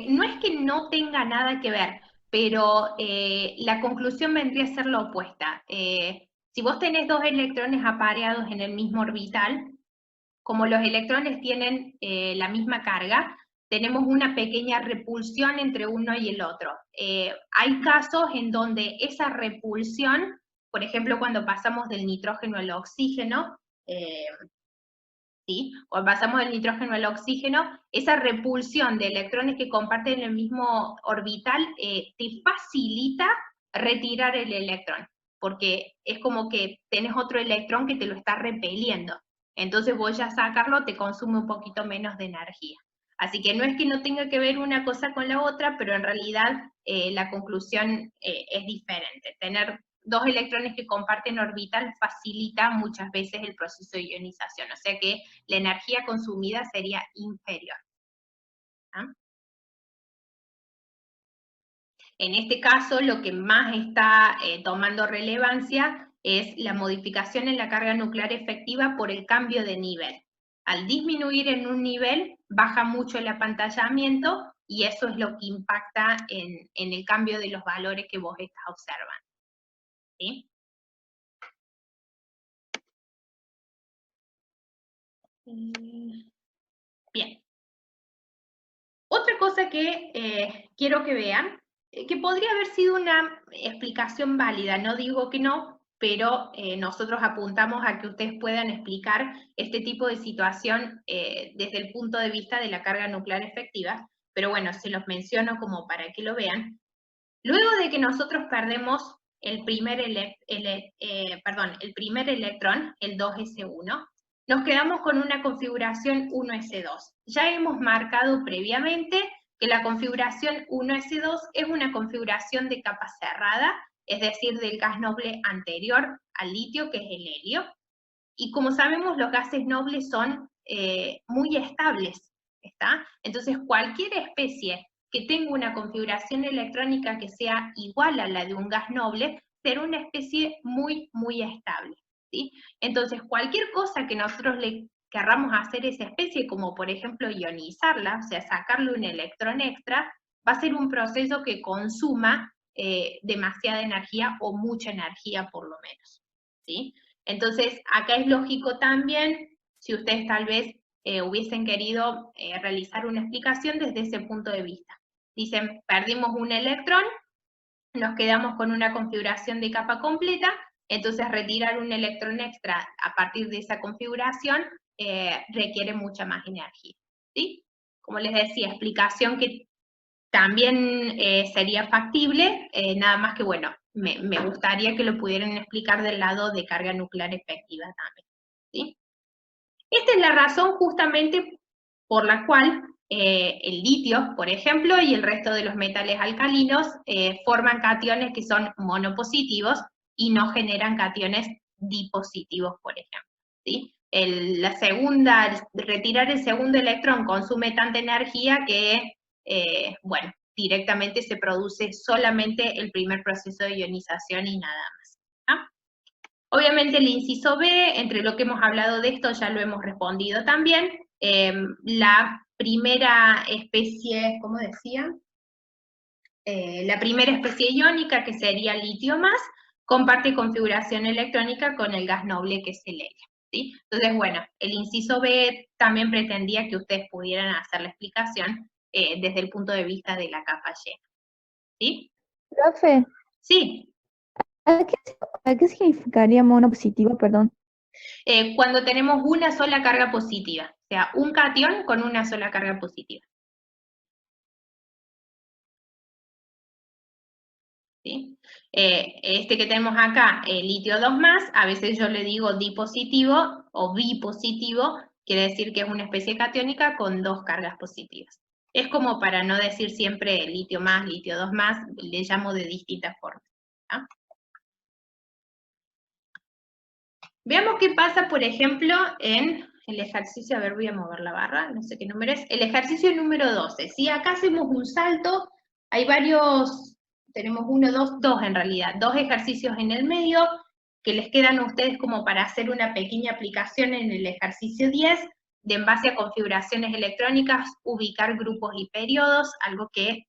No es que no tenga nada que ver, pero la conclusión vendría a ser la opuesta. Si vos tenés dos electrones apareados en el mismo orbital, como los electrones tienen la misma carga, tenemos una pequeña repulsión entre uno y el otro. Hay casos en donde esa repulsión, por ejemplo, cuando pasamos del nitrógeno al oxígeno, ¿sí?, o pasamos del nitrógeno al oxígeno, esa repulsión de electrones que comparten el mismo orbital te facilita retirar el electrón, porque es como que tenés otro electrón que te lo está repeliendo. Entonces vos ya sacarlo te consume un poquito menos de energía. Así que no es que no tenga que ver una cosa con la otra, pero en realidad la conclusión es diferente. Tener dos electrones que comparten orbital facilita muchas veces el proceso de ionización, o sea que la energía consumida sería inferior. ¿Ah? En este caso, lo que más está tomando relevancia es la modificación en la carga nuclear efectiva por el cambio de nivel. Al disminuir en un nivel, baja mucho el apantallamiento y eso es lo que impacta en el cambio de los valores que vos estás observando. ¿Sí? Bien. Otra cosa que quiero que vean, que podría haber sido una explicación válida, no digo que no, pero nosotros apuntamos a que ustedes puedan explicar este tipo de situación desde el punto de vista de la carga nuclear efectiva, pero bueno, se los menciono como para que lo vean. Luego de que nosotros perdemos el primer electrón, el 2s1, nos quedamos con una configuración 1s2. Ya hemos marcado previamente que la configuración 1s2 es una configuración de capa cerrada, es decir, del gas noble anterior al litio, que es el helio. Y como sabemos, los gases nobles son muy estables, ¿está? Entonces, cualquier especie que tenga una configuración electrónica que sea igual a la de un gas noble, será una especie muy, muy estable, ¿sí? Entonces, cualquier cosa que nosotros le querramos hacer a esa especie, como por ejemplo ionizarla, o sea, sacarle un electrón extra, va a ser un proceso que consuma demasiada energía o mucha energía por lo menos, ¿sí? Entonces, acá es lógico también, si ustedes tal vez hubiesen querido realizar una explicación desde ese punto de vista. Dicen, perdimos un electrón, nos quedamos con una configuración de capa completa, entonces retirar un electrón extra a partir de esa configuración requiere mucha más energía, ¿sí? Como les decía, explicación que también sería factible, nada más que, bueno, me gustaría que lo pudieran explicar del lado de carga nuclear efectiva también, ¿sí? Esta es la razón justamente por la cual el litio, por ejemplo, y el resto de los metales alcalinos forman cationes que son monopositivos y no generan cationes dipositivos, por ejemplo, ¿sí? Retirar el segundo electrón consume tanta energía que, bueno, directamente se produce solamente el primer proceso de ionización y nada más, ¿no? Obviamente el inciso B, entre lo que hemos hablado de esto ya lo hemos respondido también. La primera especie, ¿cómo decía? La primera especie iónica, que sería litio más, comparte configuración electrónica con el gas noble, que es el helio, ¿sí? Entonces, bueno, el inciso B también pretendía que ustedes pudieran hacer la explicación desde el punto de vista de la capa llena, ¿sí? Profe, Sí. ¿a qué significaría monopositivo, perdón? Cuando tenemos una sola carga positiva, o sea, un catión con una sola carga positiva. ¿Sí? Este que tenemos acá, litio 2+, a veces yo le digo dipositivo o bipositivo, quiere decir que es una especie catiónica con dos cargas positivas. Es como para no decir siempre litio más, litio 2+, le llamo de distintas formas. ¿Ah? Veamos qué pasa, por ejemplo, en el ejercicio, a ver, voy a mover la barra, no sé qué número es, el ejercicio número 12. Si acá hacemos un salto, hay varios, tenemos dos en realidad, dos ejercicios en el medio, que les quedan a ustedes como para hacer una pequeña aplicación en el ejercicio 10, de en base a configuraciones electrónicas, ubicar grupos y periodos, algo que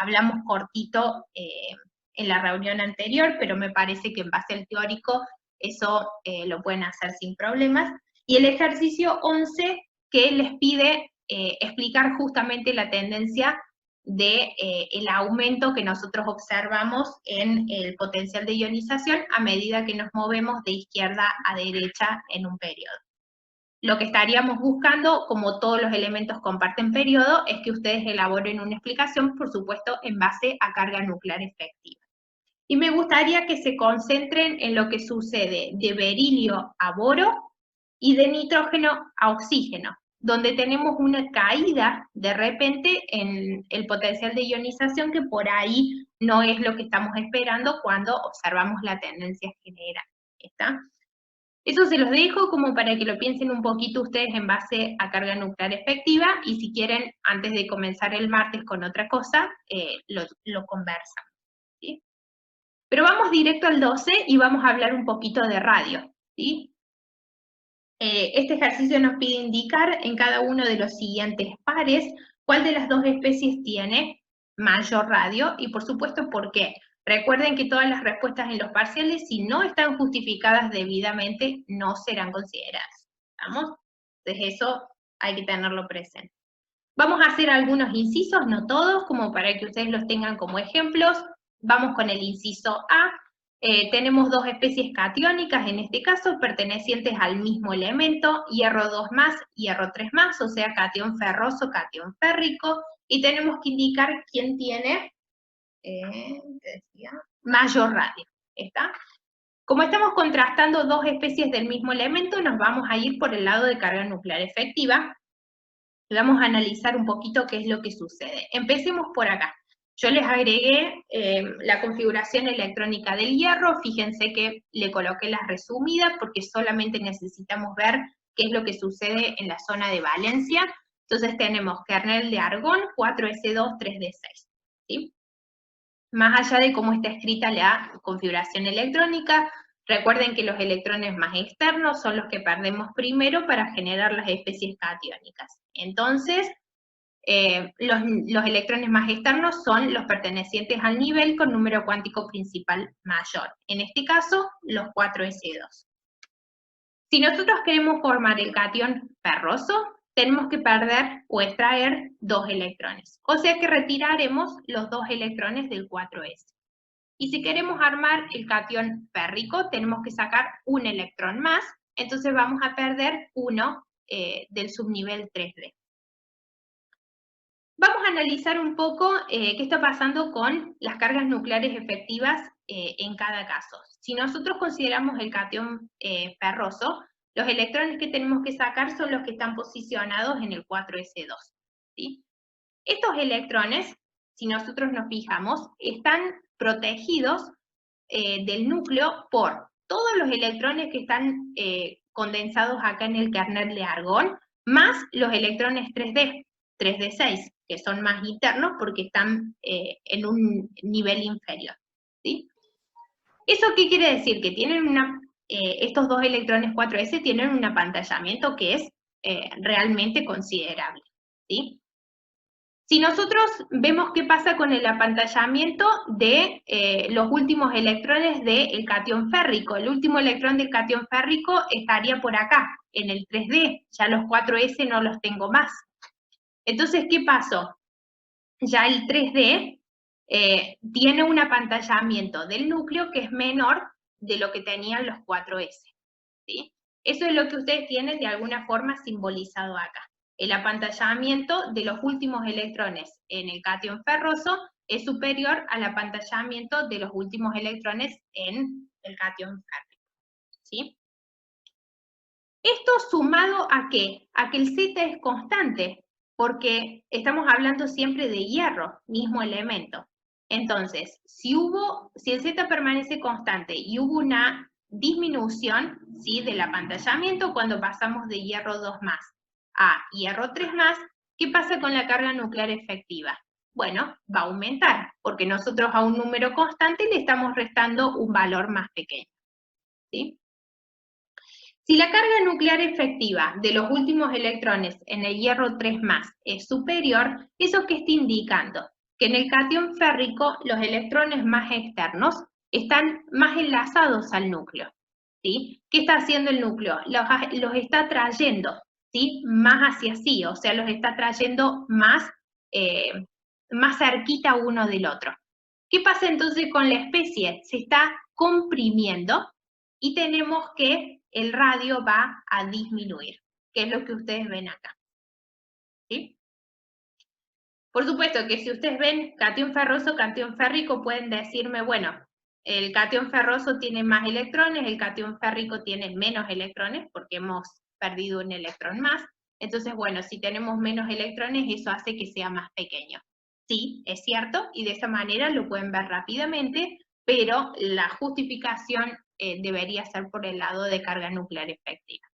hablamos cortito en la reunión anterior, pero me parece que en base al teórico eso lo pueden hacer sin problemas. Y el ejercicio 11, que les pide explicar justamente la tendencia de el aumento que nosotros observamos en el potencial de ionización a medida que nos movemos de izquierda a derecha en un periodo. Lo que estaríamos buscando, como todos los elementos comparten periodo, es que ustedes elaboren una explicación, por supuesto, en base a carga nuclear efectiva. Y me gustaría que se concentren en lo que sucede de berilio a boro y de nitrógeno a oxígeno, donde tenemos una caída de repente en el potencial de ionización, que por ahí no es lo que estamos esperando cuando observamos la tendencia general. ¿Está? Eso se los dejo como para que lo piensen un poquito ustedes en base a carga nuclear efectiva, y si quieren, antes de comenzar el martes con otra cosa, lo conversan. ¿Sí? Pero vamos directo al 12 y vamos a hablar un poquito de radio, ¿sí? Este ejercicio nos pide indicar en cada uno de los siguientes pares cuál de las dos especies tiene mayor radio y, por supuesto, por qué. Recuerden que todas las respuestas en los parciales, si no están justificadas debidamente, no serán consideradas. ¿Estamos? Entonces eso hay que tenerlo presente. Vamos a hacer algunos incisos, no todos, como para que ustedes los tengan como ejemplos. Vamos con el inciso A. Tenemos dos especies catiónicas, en este caso, pertenecientes al mismo elemento, hierro 2+, hierro 3+, o sea, catión ferroso, catión férrico, y tenemos que indicar quién tiene mayor radio. ¿Está? Como estamos contrastando dos especies del mismo elemento, nos vamos a ir por el lado de carga nuclear efectiva. Vamos a analizar un poquito qué es lo que sucede. Empecemos por acá. Yo les agregué la configuración electrónica del hierro, fíjense que le coloqué las resumidas porque solamente necesitamos ver qué es lo que sucede en la zona de valencia. Entonces tenemos kernel de argón, 4s2, 3d6. ¿Sí? Más allá de cómo está escrita la configuración electrónica, recuerden que los electrones más externos son los que perdemos primero para generar las especies catiónicas. Entonces, los electrones más externos son los pertenecientes al nivel con número cuántico principal mayor. En este caso, los 4s2. Si nosotros queremos formar el catión ferroso, tenemos que perder o extraer 2 electrones. O sea que retiraremos los 2 electrones del 4s. Y si queremos armar el catión férrico, tenemos que sacar un electrón más, entonces vamos a perder uno del subnivel 3D. Vamos a analizar un poco qué está pasando con las cargas nucleares efectivas en cada caso. Si nosotros consideramos el catión ferroso, los electrones que tenemos que sacar son los que están posicionados en el 4s2. ¿Sí? Estos electrones, si nosotros nos fijamos, están protegidos del núcleo por todos los electrones que están condensados acá en el kernel de argón, más los electrones 3d6, que son más internos porque están en un nivel inferior. ¿Sí? ¿Eso qué quiere decir? Que tienen estos dos electrones 4s tienen un apantallamiento que es realmente considerable. ¿Sí? Si nosotros vemos qué pasa con el apantallamiento de los últimos electrones del catión férrico, el último electrón del catión férrico estaría por acá, en el 3D, ya los 4S no los tengo más. Entonces, ¿qué pasó? Ya el 3D tiene un apantallamiento del núcleo que es menor de lo que tenían los 4S, ¿sí? Eso es lo que ustedes tienen de alguna forma simbolizado acá. El apantallamiento de los últimos electrones en el catión ferroso es superior al apantallamiento de los últimos electrones en el catión férrico, ¿sí? Esto sumado ¿a qué? A que el Z es constante, porque estamos hablando siempre de hierro, mismo elemento. Entonces, si el Z permanece constante y hubo una disminución, ¿sí?, del apantallamiento cuando pasamos de hierro 2+ a hierro 3+, ¿qué pasa con la carga nuclear efectiva? Bueno, va a aumentar, porque nosotros a un número constante le estamos restando un valor más pequeño, ¿sí? Si la carga nuclear efectiva de los últimos electrones en el hierro 3+ es superior, ¿eso qué está indicando? Que en el catión férrico los electrones más externos están más enlazados al núcleo, ¿sí? ¿Qué está haciendo el núcleo? Los está trayendo, ¿sí?, más hacia sí, o sea, los está trayendo más cerquita uno del otro. ¿Qué pasa entonces con la especie? Se está comprimiendo y tenemos que el radio va a disminuir, que es lo que ustedes ven acá, ¿sí? Por supuesto que si ustedes ven catión ferroso, catión férrico, pueden decirme, bueno, el catión ferroso tiene más electrones, el catión férrico tiene menos electrones, porque hemos perdido un electrón más. Entonces, bueno, si tenemos menos electrones, eso hace que sea más pequeño. Sí, es cierto, y de esa manera lo pueden ver rápidamente, pero la justificación debería ser por el lado de carga nuclear efectiva.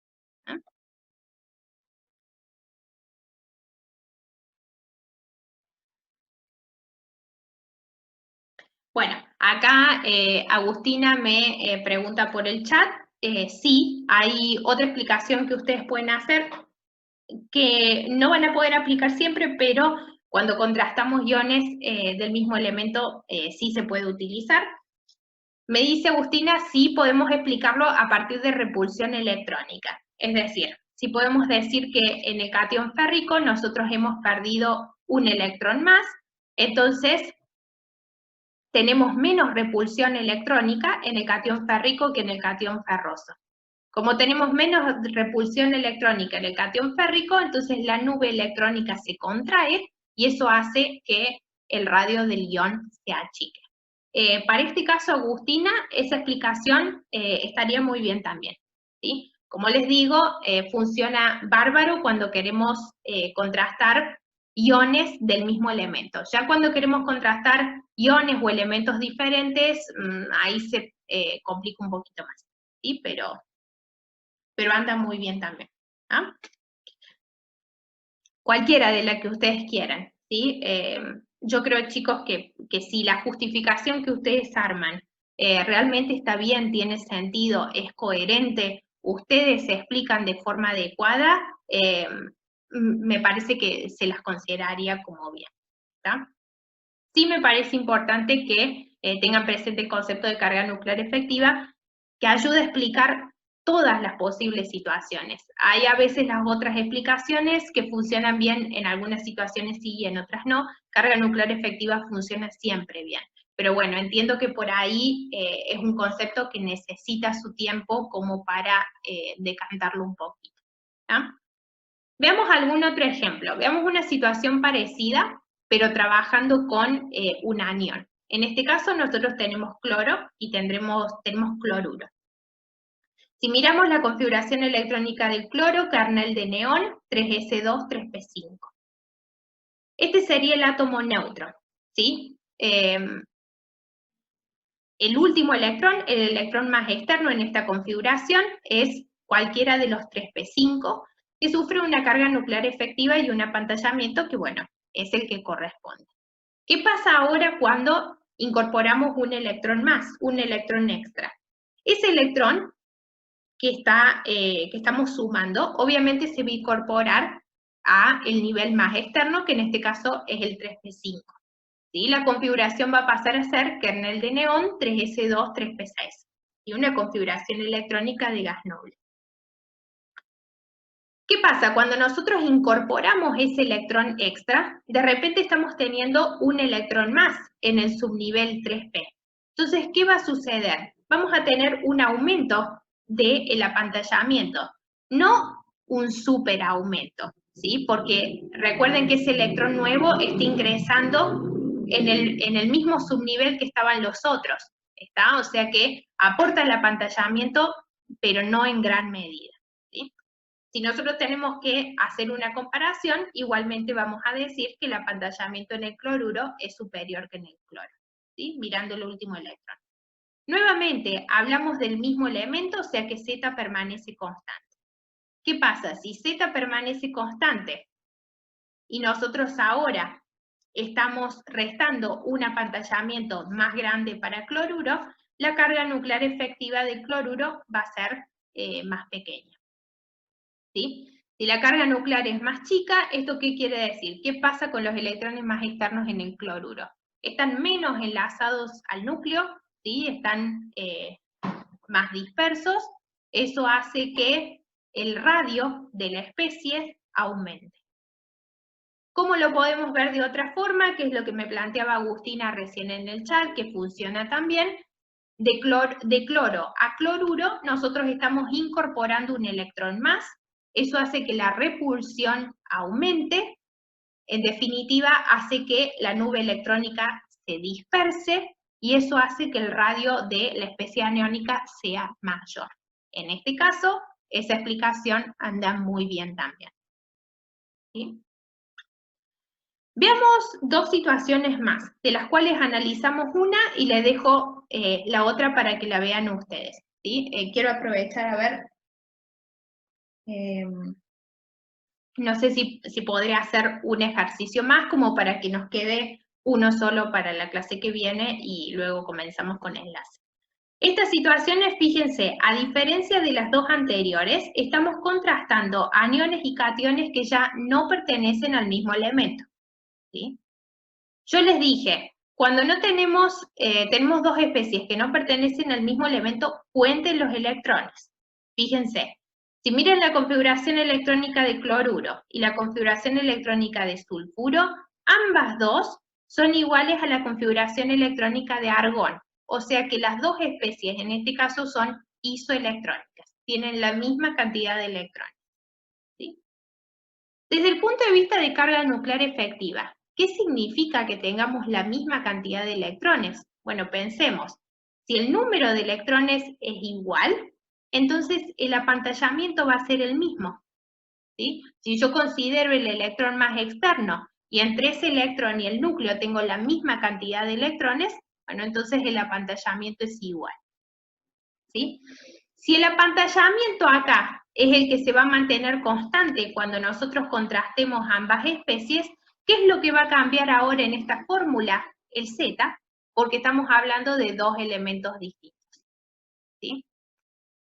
Bueno, acá Agustina me pregunta por el chat. Sí, hay otra explicación que ustedes pueden hacer, que no van a poder aplicar siempre, pero cuando contrastamos iones del mismo elemento sí se puede utilizar. Me dice Agustina, sí podemos explicarlo a partir de repulsión electrónica. Es decir, si podemos decir que en el catión férrico nosotros hemos perdido un electrón más, entonces tenemos menos repulsión electrónica en el catión férrico que en el catión ferroso. Como tenemos menos repulsión electrónica en el catión férrico, entonces la nube electrónica se contrae y eso hace que el radio del ion se achique. Para este caso, Agustina, esa explicación estaría muy bien también, ¿sí? Como les digo, funciona bárbaro cuando queremos contrastar iones del mismo elemento. Ya cuando queremos contrastar iones o elementos diferentes, ahí se complica un poquito más, ¿sí? Pero anda muy bien también, ¿ah? Cualquiera de la que ustedes quieran, ¿sí? Yo creo, chicos, que si la justificación que ustedes arman realmente está bien, tiene sentido, es coherente, ustedes se explican de forma adecuada, me parece que se las consideraría como bien, ¿tá? Sí me parece importante que tengan presente el concepto de carga nuclear efectiva, que ayuda a explicar todas las posibles situaciones. Hay a veces las otras explicaciones que funcionan bien en algunas situaciones sí y en otras no. Carga nuclear efectiva funciona siempre bien. Pero bueno, entiendo que por ahí es un concepto que necesita su tiempo como para decantarlo un poquito, ¿ah? Veamos algún otro ejemplo. Veamos una situación parecida, pero trabajando con un anión. En este caso nosotros tenemos cloro y tenemos cloruro. Si miramos la configuración electrónica del cloro, kernel de neón, 3s2, 3p5. Este sería el átomo neutro, ¿sí? El último electrón, el electrón más externo en esta configuración, es cualquiera de los 3p5, que sufre una carga nuclear efectiva y un apantallamiento que, bueno, es el que corresponde. ¿Qué pasa ahora cuando incorporamos un electrón más, un electrón extra? Ese electrón que estamos sumando, obviamente se va a incorporar a el nivel más externo, que en este caso es el 3p5. ¿Sí? La configuración va a pasar a ser kernel de neón 3s2, 3p6, y una configuración electrónica de gas noble. ¿Qué pasa? Cuando nosotros incorporamos ese electrón extra, de repente estamos teniendo un electrón más en el subnivel 3p. Entonces, ¿qué va a suceder? Vamos a tener un aumento del apantallamiento, no un super aumento, ¿sí? Porque recuerden que ese electrón nuevo está ingresando en el mismo subnivel que estaban los otros, ¿está? O sea que aporta el apantallamiento, pero no en gran medida, ¿sí? Si nosotros tenemos que hacer una comparación, igualmente vamos a decir que el apantallamiento en el cloruro es superior que en el cloro, ¿sí? Mirando el último electrón. Nuevamente, hablamos del mismo elemento, o sea que Z permanece constante. ¿Qué pasa? Si Z permanece constante y nosotros ahora estamos restando un apantallamiento más grande para cloruro, la carga nuclear efectiva del cloruro va a ser más pequeña. ¿Sí? Si la carga nuclear es más chica, ¿esto qué quiere decir? ¿Qué pasa con los electrones más externos en el cloruro? Están menos enlazados al núcleo, ¿sí? Están más dispersos. Eso hace que el radio de la especie aumente. ¿Cómo lo podemos ver de otra forma? Que es lo que me planteaba Agustina recién en el chat, que funciona también. De cloro a cloruro, nosotros estamos incorporando un electrón más. Eso hace que la repulsión aumente. En definitiva, hace que la nube electrónica se disperse y eso hace que el radio de la especie aniónica sea mayor. En este caso, esa explicación anda muy bien también. ¿Sí? Veamos dos situaciones más, de las cuales analizamos una y les dejo la otra para que la vean ustedes. ¿Sí? Quiero aprovechar a ver, no sé si podría hacer un ejercicio más como para que nos quede uno solo para la clase que viene y luego comenzamos con el enlace. Estas situaciones, fíjense, a diferencia de las dos anteriores, estamos contrastando aniones y cationes que ya no pertenecen al mismo elemento. ¿Sí? Yo les dije, cuando no tenemos dos especies que no pertenecen al mismo elemento, cuenten los electrones. Fíjense, si miran la configuración electrónica de cloruro y la configuración electrónica de sulfuro, ambas dos son iguales a la configuración electrónica de argón. O sea que las dos especies, en este caso, son isoelectrónicas, tienen la misma cantidad de electrones. ¿Sí? Desde el punto de vista de carga nuclear efectiva, ¿qué significa que tengamos la misma cantidad de electrones? Bueno, pensemos, si el número de electrones es igual, entonces el apantallamiento va a ser el mismo. ¿Sí? Si yo considero el electrón más externo y entre ese electrón y el núcleo tengo la misma cantidad de electrones, bueno, entonces el apantallamiento es igual. ¿Sí? Si el apantallamiento acá es el que se va a mantener constante cuando nosotros contrastemos ambas especies, ¿qué es lo que va a cambiar ahora en esta fórmula? El Z, porque estamos hablando de dos elementos distintos. ¿Sí?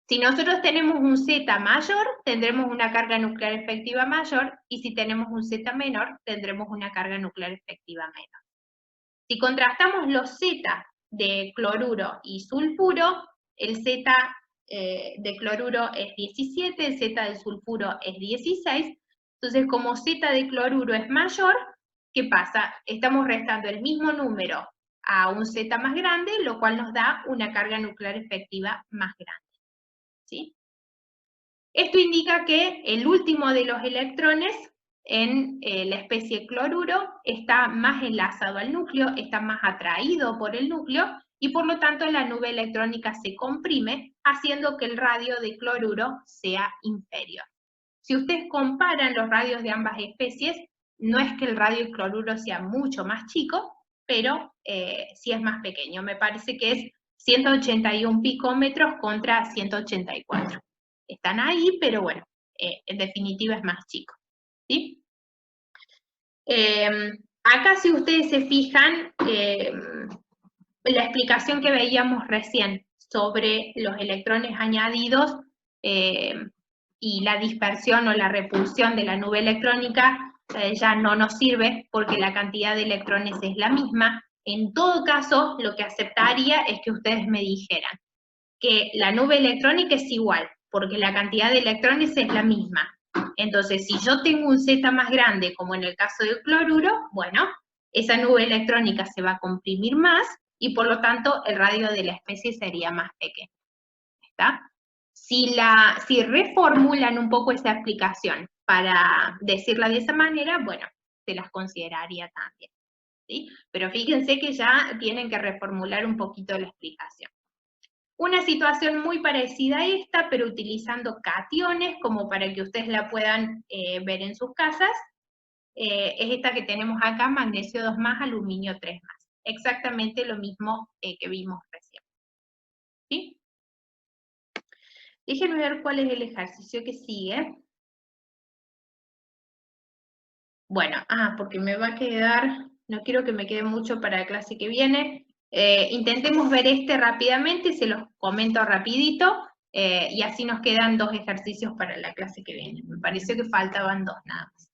Si nosotros tenemos un Z mayor, tendremos una carga nuclear efectiva mayor, y si tenemos un Z menor, tendremos una carga nuclear efectiva menor. Si contrastamos los Z de cloruro y sulfuro, el Z de cloruro es 17, el Z de sulfuro es 16, entonces como Z de cloruro es mayor, ¿qué pasa? Estamos restando el mismo número a un Z más grande, lo cual nos da una carga nuclear efectiva más grande. ¿Sí? Esto indica que el último de los electrones en la especie cloruro está más enlazado al núcleo, está más atraído por el núcleo, y por lo tanto la nube electrónica se comprime, haciendo que el radio de cloruro sea inferior. Si ustedes comparan los radios de ambas especies, no es que el radio de cloruro sea mucho más chico, pero sí es más pequeño. Me parece que es 181 picómetros contra 184. Están ahí, pero bueno, en definitiva es más chico. ¿Sí? Acá, si ustedes se fijan, la explicación que veíamos recién sobre los electrones añadidos y la dispersión o la repulsión de la nube electrónica ya no nos sirve porque la cantidad de electrones es la misma. En todo caso, lo que aceptaría es que ustedes me dijeran que la nube electrónica es igual, porque la cantidad de electrones es la misma. Entonces, si yo tengo un Z más grande, como en el caso del cloruro, bueno, esa nube electrónica se va a comprimir más y por lo tanto el radio de la especie sería más pequeño. ¿Está? Si reformulan un poco esa explicación para decirla de esa manera, bueno, se las consideraría también. ¿Sí? Pero fíjense que ya tienen que reformular un poquito la explicación. Una situación muy parecida a esta, pero utilizando cationes, como para que ustedes la puedan ver en sus casas, es esta que tenemos acá, magnesio 2+, aluminio 3+. Exactamente lo mismo que vimos recién. ¿Sí? Déjenme ver cuál es el ejercicio que sigue. Bueno, porque me va a quedar, no quiero que me quede mucho para la clase que viene. Intentemos ver este rápidamente, se los comento rapidito, y así nos quedan 2 ejercicios para la clase que viene. Me pareció que faltaban 2 nada más.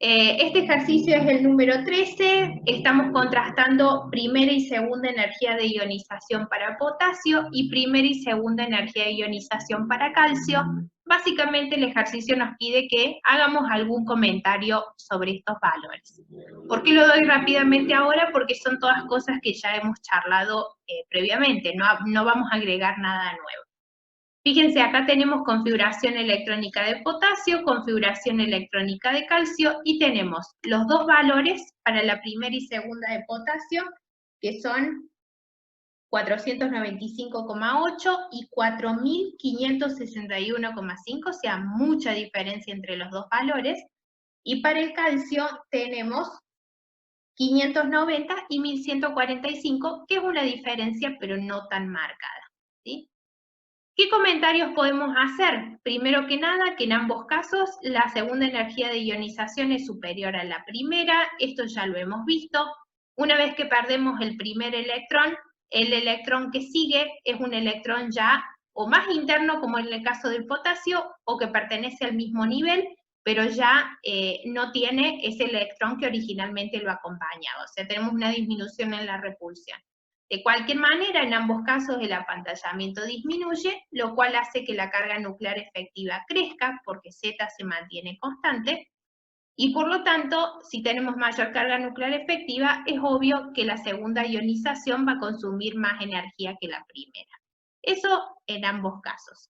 Este ejercicio es el número 13, estamos contrastando primera y segunda energía de ionización para potasio y primera y segunda energía de ionización para calcio. Básicamente el ejercicio nos pide que hagamos algún comentario sobre estos valores. ¿Por qué lo doy rápidamente ahora? Porque son todas cosas que ya hemos charlado previamente, no vamos a agregar nada nuevo. Fíjense, acá tenemos configuración electrónica de potasio, configuración electrónica de calcio, y tenemos los 2 valores para la primera y segunda de potasio, que son 495,8 y 4561,5, o sea, mucha diferencia entre los 2 valores. Y para el calcio tenemos 590 y 1145, que es una diferencia, pero no tan marcada, ¿sí? ¿Qué comentarios podemos hacer? Primero que nada, que en ambos casos la segunda energía de ionización es superior a la primera, esto ya lo hemos visto. Una vez que perdemos el primer electrón, el electrón que sigue es un electrón ya o más interno, como en el caso del potasio, o que pertenece al mismo nivel, pero ya no tiene ese electrón que originalmente lo acompañaba. O sea, tenemos una disminución en la repulsión. De cualquier manera, en ambos casos el apantallamiento disminuye, lo cual hace que la carga nuclear efectiva crezca, porque Z se mantiene constante, y por lo tanto, si tenemos mayor carga nuclear efectiva, es obvio que la segunda ionización va a consumir más energía que la primera. Eso en ambos casos.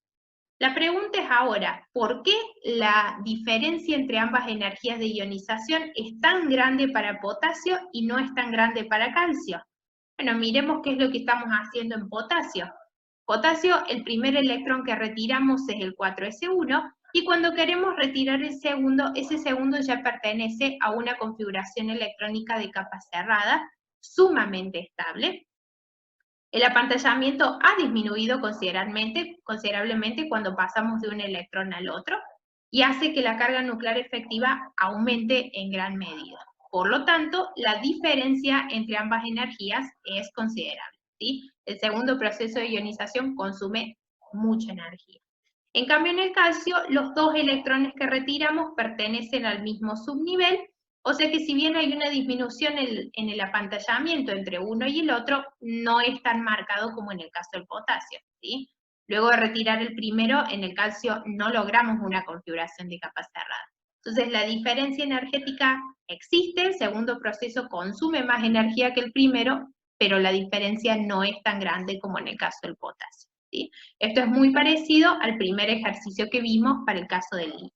La pregunta es ahora, ¿por qué la diferencia entre ambas energías de ionización es tan grande para potasio y no es tan grande para calcio? Bueno, miremos qué es lo que estamos haciendo en potasio. Potasio, el primer electrón que retiramos es el 4s1, y cuando queremos retirar el segundo, ese segundo ya pertenece a una configuración electrónica de capa cerrada, sumamente estable. El apantallamiento ha disminuido considerablemente cuando pasamos de un electrón al otro, y hace que la carga nuclear efectiva aumente en gran medida. Por lo tanto, la diferencia entre ambas energías es considerable, ¿sí? El segundo proceso de ionización consume mucha energía. En cambio, en el calcio, los 2 electrones que retiramos pertenecen al mismo subnivel, o sea que si bien hay una disminución en el apantallamiento entre uno y el otro, no es tan marcado como en el caso del potasio, ¿sí? Luego de retirar el primero, en el calcio no logramos una configuración de capa cerrada. Entonces la diferencia energética existe, el segundo proceso consume más energía que el primero, pero la diferencia no es tan grande como en el caso del potasio, ¿sí? Esto es muy parecido al primer ejercicio que vimos para el caso del litio.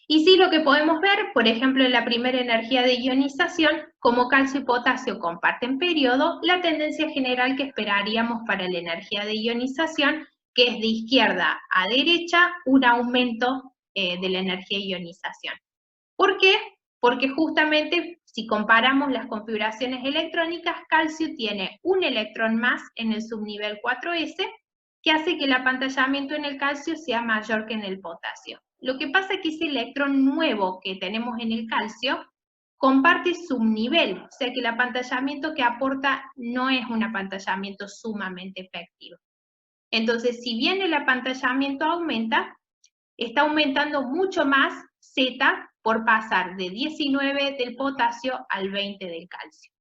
Y sí, lo que podemos ver, por ejemplo, en la primera energía de ionización, como calcio y potasio comparten periodo, la tendencia general que esperaríamos para la energía de ionización, que es de izquierda a derecha, un aumento de la energía de ionización. ¿Por qué? Porque justamente si comparamos las configuraciones electrónicas, calcio tiene un electrón más en el subnivel 4s, que hace que el apantallamiento en el calcio sea mayor que en el potasio. Lo que pasa es que ese electrón nuevo que tenemos en el calcio comparte subnivel, o sea que el apantallamiento que aporta no es un apantallamiento sumamente efectivo. Entonces, si bien el apantallamiento aumenta, está aumentando mucho más Z por pasar de 19 del potasio al 20 del calcio,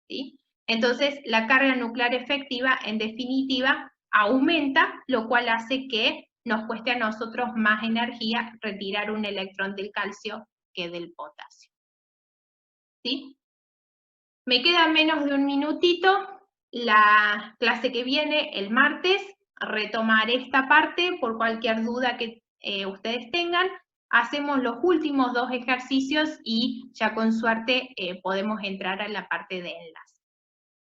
¿sí? Entonces, la carga nuclear efectiva, en definitiva, aumenta, lo cual hace que nos cueste a nosotros más energía retirar un electrón del calcio que del potasio, ¿sí? Me queda menos de un minutito. La clase que viene, el martes, retomaré esta parte por cualquier duda que ustedes tengan. Hacemos los últimos 2 ejercicios y ya con suerte podemos entrar a la parte de enlace.